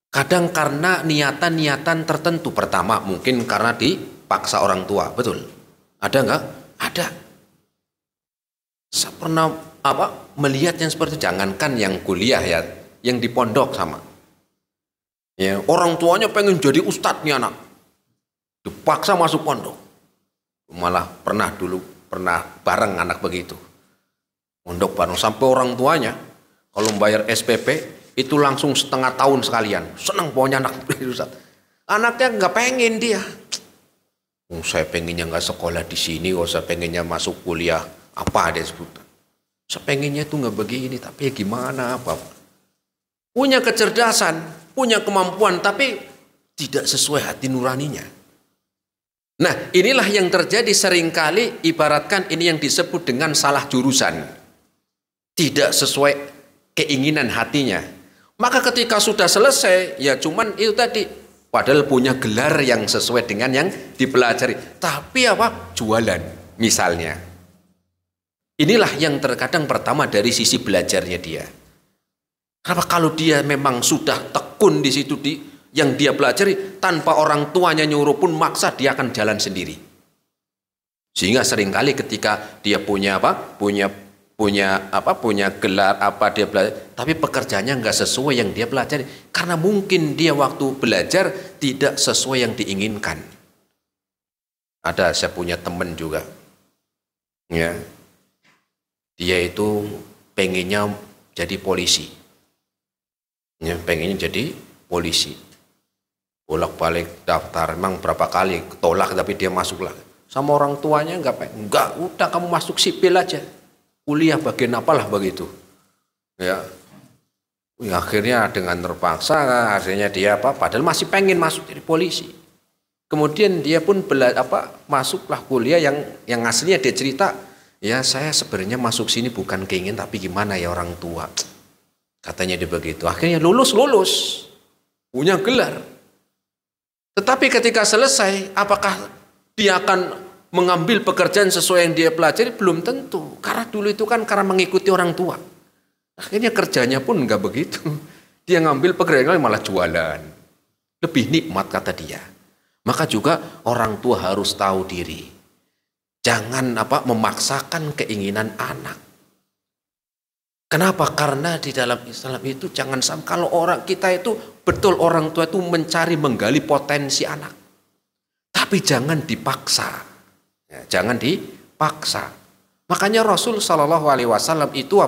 Kadang karena niatan-niatan tertentu. Pertama mungkin karena dipaksa orang tua, betul? Ada nggak? Ada. Saya pernah melihat yang seperti itu. Jangankan yang kuliah ya, yang di pondok sama. Ya, orang tuanya pengen jadi ustadz nih anak, dipaksa masuk pondok. Malah pernah bareng anak begitu. Pondok bareng sampai orang tuanya kalau membayar SPP itu langsung setengah tahun sekalian. Senang pokoknya anak Ustaz. Anaknya nggak pengen dia. Saya pengennya nggak sekolah di sini, saya pengennya masuk kuliah apa dia sebut. Saya pengennya itu nggak begini, tapi ya gimana apa? Punya kecerdasan, punya kemampuan, tapi tidak sesuai hati nuraninya. Nah, inilah yang terjadi seringkali, ibaratkan ini yang disebut dengan salah jurusan. Tidak sesuai keinginan hatinya. Maka ketika sudah selesai, ya cuman itu tadi. Padahal punya gelar yang sesuai dengan yang dipelajari. Tapi jualan misalnya. Inilah yang terkadang pertama dari sisi belajarnya dia. Kenapa kalau dia memang sudah tekun di situ yang dia pelajari, tanpa orang tuanya nyuruh pun maksa dia akan jalan sendiri. Sehingga seringkali ketika dia punya gelar dia belajar, tapi pekerjaannya nggak sesuai yang dia pelajari, karena mungkin dia waktu belajar tidak sesuai yang diinginkan. Saya punya teman juga, ya, dia itu pengennya jadi polisi, ya, pengennya jadi polisi. Bolak-balik daftar, memang berapa kali tolak tapi dia masuk lagi. Sama orang tuanya enggak, udah kamu masuk sipil aja. Kuliah bagian apalah begitu. Ya. Akhirnya dengan terpaksa akhirnya dia padahal masih pengen masuk jadi polisi. Kemudian dia pun masuklah kuliah yang aslinya dia cerita Ya saya sebenarnya masuk sini bukan keingin, tapi gimana ya orang tua. Katanya dia begitu. Akhirnya lulus, punya gelar. Tetapi ketika selesai, apakah dia akan mengambil pekerjaan sesuai yang dia pelajari? Belum tentu. Karena dulu itu kan karena mengikuti orang tua. Akhirnya kerjanya pun enggak begitu. Dia ngambil pekerjaan malah jualan. Lebih nikmat kata dia. Maka juga orang tua harus tahu diri. Jangan memaksakan keinginan anak. Kenapa? Karena di dalam Islam itu jangan sampai kalau orang kita itu betul orang tua itu mencari menggali potensi anak. Tapi jangan dipaksa. Ya, jangan dipaksa. Makanya Rasul Shallallahu Alaihi Wasallam itu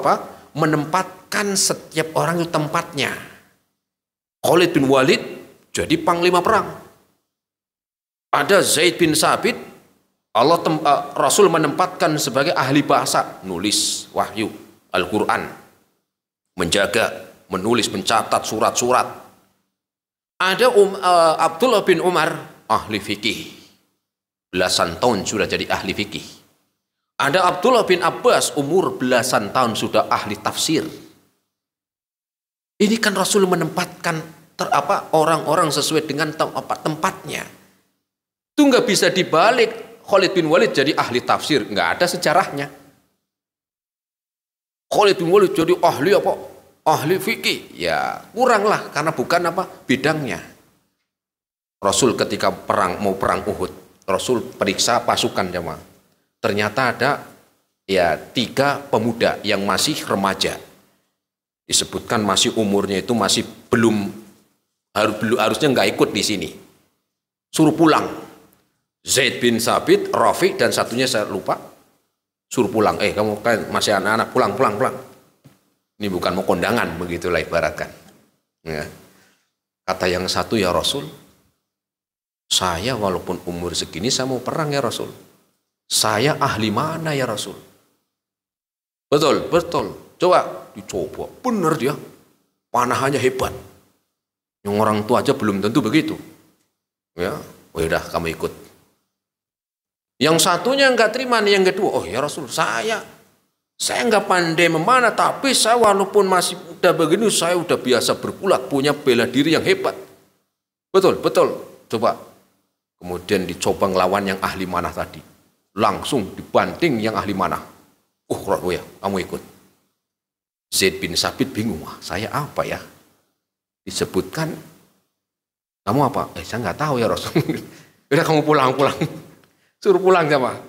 menempatkan setiap orang itu tempatnya. Khalid bin Walid jadi panglima perang. Ada Zaid bin Sabit, Rasul menempatkan sebagai ahli bahasa, nulis wahyu Al-Quran, menjaga, menulis, mencatat surat-surat. Ada Abdullah bin Umar, ahli fikih, belasan tahun sudah jadi ahli fikih. Ada Abdullah bin Abbas, umur belasan tahun sudah ahli tafsir. Ini kan Rasul menempatkan orang-orang sesuai dengan tempatnya. Itu nggak bisa dibalik. Khalid bin Walid jadi ahli tafsir, nggak ada sejarahnya. Khalid bin Walid jadi ahli fikih, ya kuranglah karena bukan bidangnya. Rasul ketika mau perang Uhud, Rasul periksa pasukan jemaah. Ternyata ada 3 pemuda yang masih remaja. Disebutkan masih umurnya itu masih belum harusnya nggak ikut di sini. Suruh pulang. Zaid bin Sabit, Rafi, dan satunya saya lupa. Suruh pulang. Kamu kan masih anak-anak, pulang. Ini bukan mau kondangan, begitulah ibaratkan. Ya. Kata yang satu, ya Rasul, saya walaupun umur segini saya mau perang ya Rasul. Saya ahli mana ya Rasul? Betul. Coba dicoba. Benar dia. Panahannya hebat. Yang orang tua aja belum tentu begitu. Ya, udah kamu ikut. Yang satunya nggak terima nih, yang kedua, ya Rasul, saya nggak pandai memanah, tapi saya walaupun masih muda begini, saya udah biasa bergulat, punya bela diri yang hebat. Betul. Coba. Kemudian dicoba ngelawan yang ahli manah tadi. Langsung dibanting yang ahli manah. Ya, kamu ikut. Zaid bin Sabit bingung, saya apa ya? Disebutkan, kamu apa? Saya nggak tahu ya Rasul. Udah kamu pulang. Suruh pulang sama.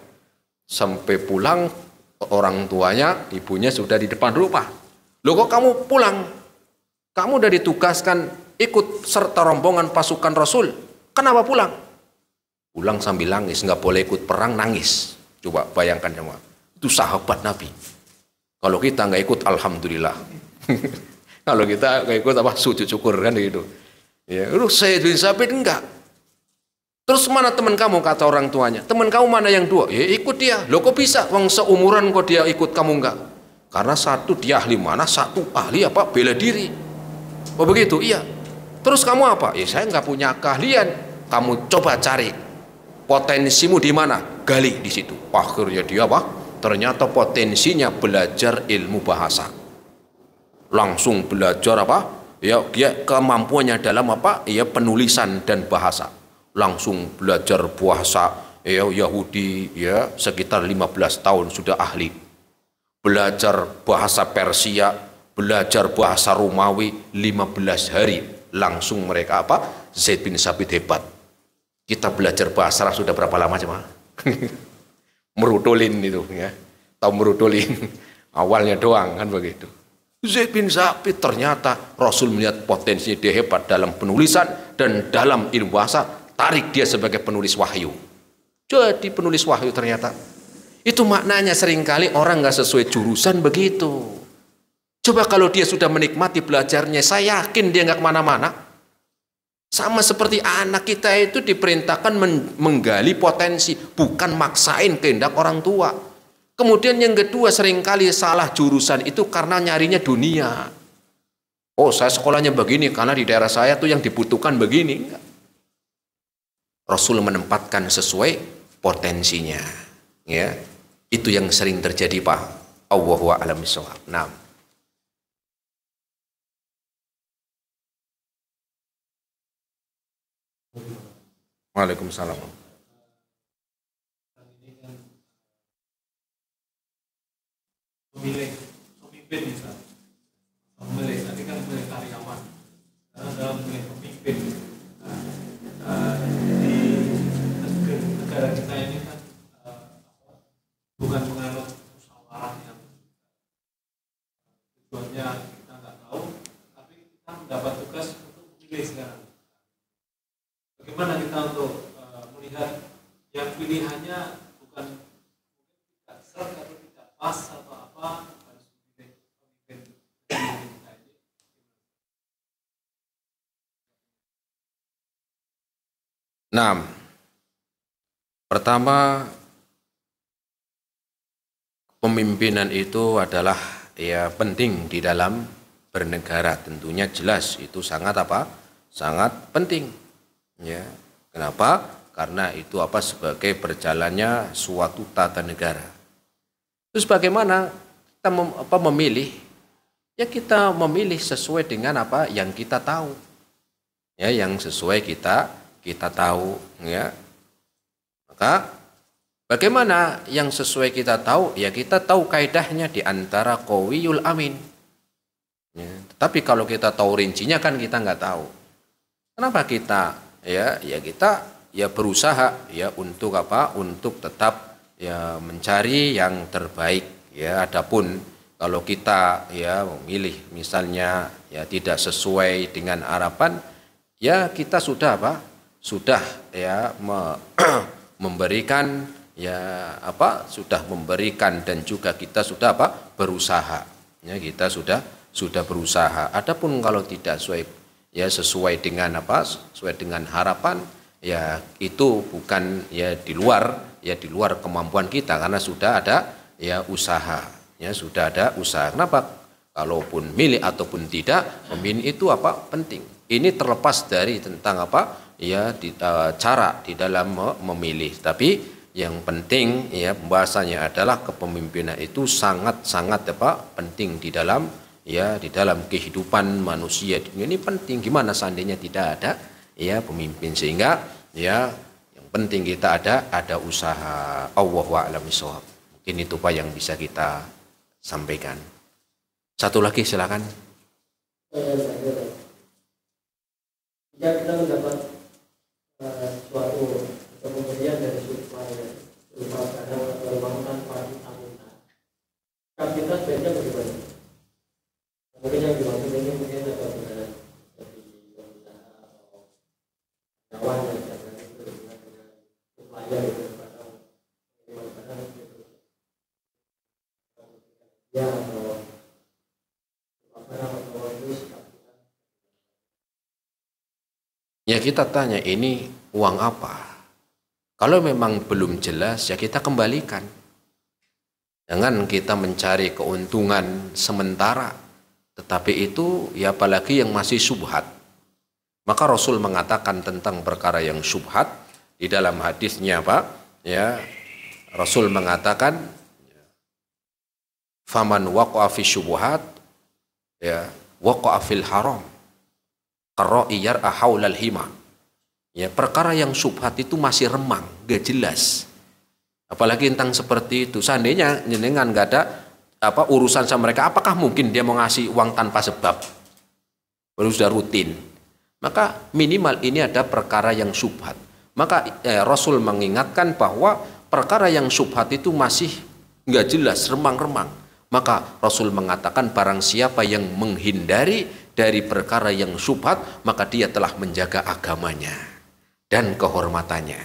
Sampai pulang orang tuanya, ibunya sudah di depan rumah. Loh kok kamu pulang? Kamu udah ditugaskan ikut serta rombongan pasukan Rasul. Kenapa pulang? Pulang sambil nangis, nggak boleh ikut perang nangis. Coba bayangkan sama. Itu sahabat Nabi. Kalau kita nggak ikut, alhamdulillah. Kalau kita nggak ikut sujud syukur kan gitu. Ya, Zaid bin Sabit enggak. Terus mana teman kamu, kata orang tuanya? Teman kamu mana yang 2? Ya ikut dia. Loh kok bisa? Wong seumuran kok dia ikut, kamu enggak? Karena satu dia ahli mana, satu ahli bela diri. Oh begitu? Iya. Terus kamu apa? Ya saya nggak punya keahlian. Kamu coba cari potensimu di mana? Gali di situ. Akhirnya dia ternyata potensinya belajar ilmu bahasa. Langsung belajar Ya dia kemampuannya dalam penulisan dan bahasa. Langsung belajar bahasa Yahudi sekitar 15 tahun sudah ahli. Belajar bahasa Persia, belajar bahasa Romawi 15 hari langsung mereka Zaid bin Sabit hebat. Kita belajar bahasa Arab sudah berapa lama coba? Merudolin itu ya. Tahu merudolin? Awalnya doang kan begitu. Zaid bin Sabit ternyata Rasul melihat potensi dia hebat dalam penulisan dan dalam ilmu bahasa. Tarik dia sebagai penulis wahyu. Jadi penulis wahyu ternyata. Itu maknanya seringkali orang nggak sesuai jurusan begitu. Coba kalau dia sudah menikmati belajarnya, saya yakin dia nggak kemana-mana. Sama seperti anak kita itu diperintahkan menggali potensi, bukan maksain kehendak orang tua. Kemudian yang kedua, seringkali salah jurusan itu karena nyarinya dunia. Oh saya sekolahnya begini karena di daerah saya tuh yang dibutuhkan begini. Enggak. Rasul menempatkan sesuai potensinya, ya. Itu yang sering terjadi, Pak. Allahu a'lam bishawab. Nah. Waalaikumsalam. Memilih pemimpin misalnya, memilih tadi kan memilih karyawan, karena dalam memilih pemimpin, di negara kita ini kan bukan menganut musyawarah yang tujuannya kita nggak tahu, tapi kita mendapat tugas untuk memilih sekarang. Bagaimana kita untuk melihat yang pilihannya bukan tidak serta atau tidak pas atau apa, harus memilih pemimpin kita ini. Nah, pertama, pemimpinan itu adalah ya penting di dalam bernegara, tentunya jelas itu sangat apa? Sangat penting. Ya, kenapa? Karena itu apa? Sebagai berjalannya suatu tata negara. Terus bagaimana kita memilih? Ya kita memilih sesuai dengan apa yang kita tahu. Ya, yang sesuai kita tahu. Ya, maka bagaimana yang sesuai kita tahu? Ya kita tahu kaidahnya di antara qawiyul amin. Ya, tetapi kalau kita tahu rincinya kan kita nggak tahu. Kenapa kita kita berusaha ya untuk apa? Untuk tetap ya mencari yang terbaik. Ya, adapun kalau kita ya memilih misalnya ya tidak sesuai dengan harapan, ya kita sudah apa? Sudah ya memberikan sudah memberikan dan juga kita sudah berusaha. Ya, kita sudah berusaha. Adapun kalau tidak sesuai dengan sesuai dengan harapan, ya itu bukan di luar kemampuan kita karena sudah ada usaha. Ya, sudah ada usaha. Kenapa? Kalaupun milih ataupun tidak, memilih itu penting. Ini terlepas dari tentang cara di dalam memilih. Tapi yang penting pembahasannya adalah kepemimpinan itu sangat-sangat penting di dalam kehidupan manusia. Ini penting. Gimana seandainya tidak ada pemimpin, sehingga yang penting kita ada usaha. Allahu a'lam bishawab. Mungkin itu Pak yang bisa kita sampaikan. Satu lagi silakan. Jika kita mendapat suatu pemberian dari berupa kadang atau uang tanpa diaminkan, kita sebaiknya bagaimana? Mungkin yang dimaksud ini mungkin ada benar seperti pengusaha atau kawan yang jangan berhubungan dengan upaya atau kadang ya atau ya kita tanya ini uang apa? Kalau memang belum jelas ya kita kembalikan. Jangan kita mencari keuntungan sementara, tetapi itu ya apalagi yang masih syubhat. Maka Rasul mengatakan tentang perkara yang syubhat di dalam hadisnya Rasul mengatakan faman waqa'a fi syubhat waqa'a fil haram qara'iyar ahaulal hima. Ya, perkara yang syubhat itu masih remang, gak jelas. Apalagi tentang seperti itu. Seandainya jenengan gak ada urusan sama mereka, apakah mungkin dia mau ngasih uang tanpa sebab? Baru sudah rutin. Maka minimal ini ada perkara yang syubhat. Maka Rasul mengingatkan bahwa perkara yang syubhat itu masih gak jelas, remang-remang. Maka Rasul mengatakan barang siapa yang menghindari dari perkara yang syubhat, maka dia telah menjaga agamanya dan kehormatannya.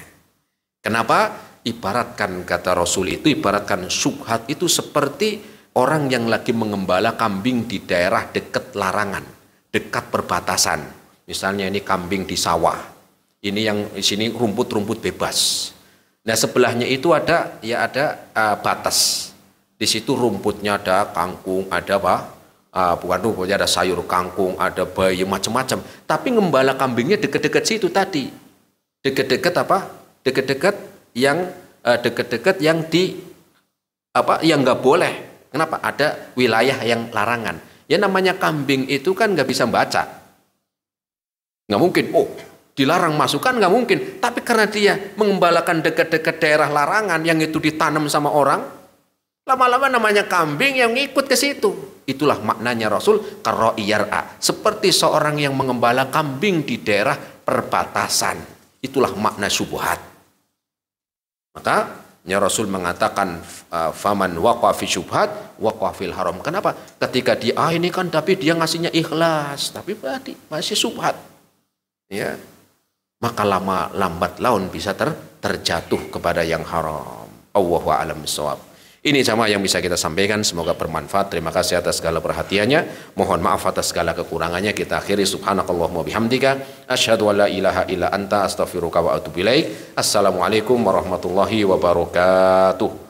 Kenapa? Ibaratkan kata Rasul itu, ibaratkan syubhat itu seperti orang yang lagi mengembala kambing di daerah dekat larangan, dekat perbatasan. Misalnya ini kambing di sawah, ini yang di sini rumput-rumput bebas. Nah sebelahnya itu ada batas. Di situ rumputnya ada kangkung, ada bukan rumputnya, ada sayur kangkung, ada bayi, macam-macam. Tapi ngembala kambingnya dekat-dekat situ tadi. Dekat-dekat yang yang nggak boleh. Kenapa? Ada wilayah yang larangan. Ya namanya kambing itu kan nggak bisa baca. Nggak mungkin, dilarang masuk kan nggak mungkin. Tapi karena dia mengembalakan dekat-dekat daerah larangan yang itu ditanam sama orang, lama-lama namanya kambing yang ngikut ke situ. Itulah maknanya Rasul karro'iyar'a, seperti seorang yang mengembala kambing di daerah perbatasan. Itulah makna syubhat. Maka Rasul mengatakan faman waqa fi syubhat waqa fil haram. Kenapa? Ketika dia ini kan tapi dia ngasihnya ikhlas, tapi berarti masih syubhat. Ya. Maka lama lambat laun bisa terjatuh kepada yang haram. Allahu a'lam bishawab. Ini sama yang bisa kita sampaikan, semoga bermanfaat. Terima kasih atas segala perhatiannya. Mohon maaf atas segala kekurangannya. Kita akhiri subhanakallahumma bihamdika asyhadu an la ilaha illa anta astaghfiruka wa atubu ilaik. Assalamualaikum warahmatullahi wabarakatuh.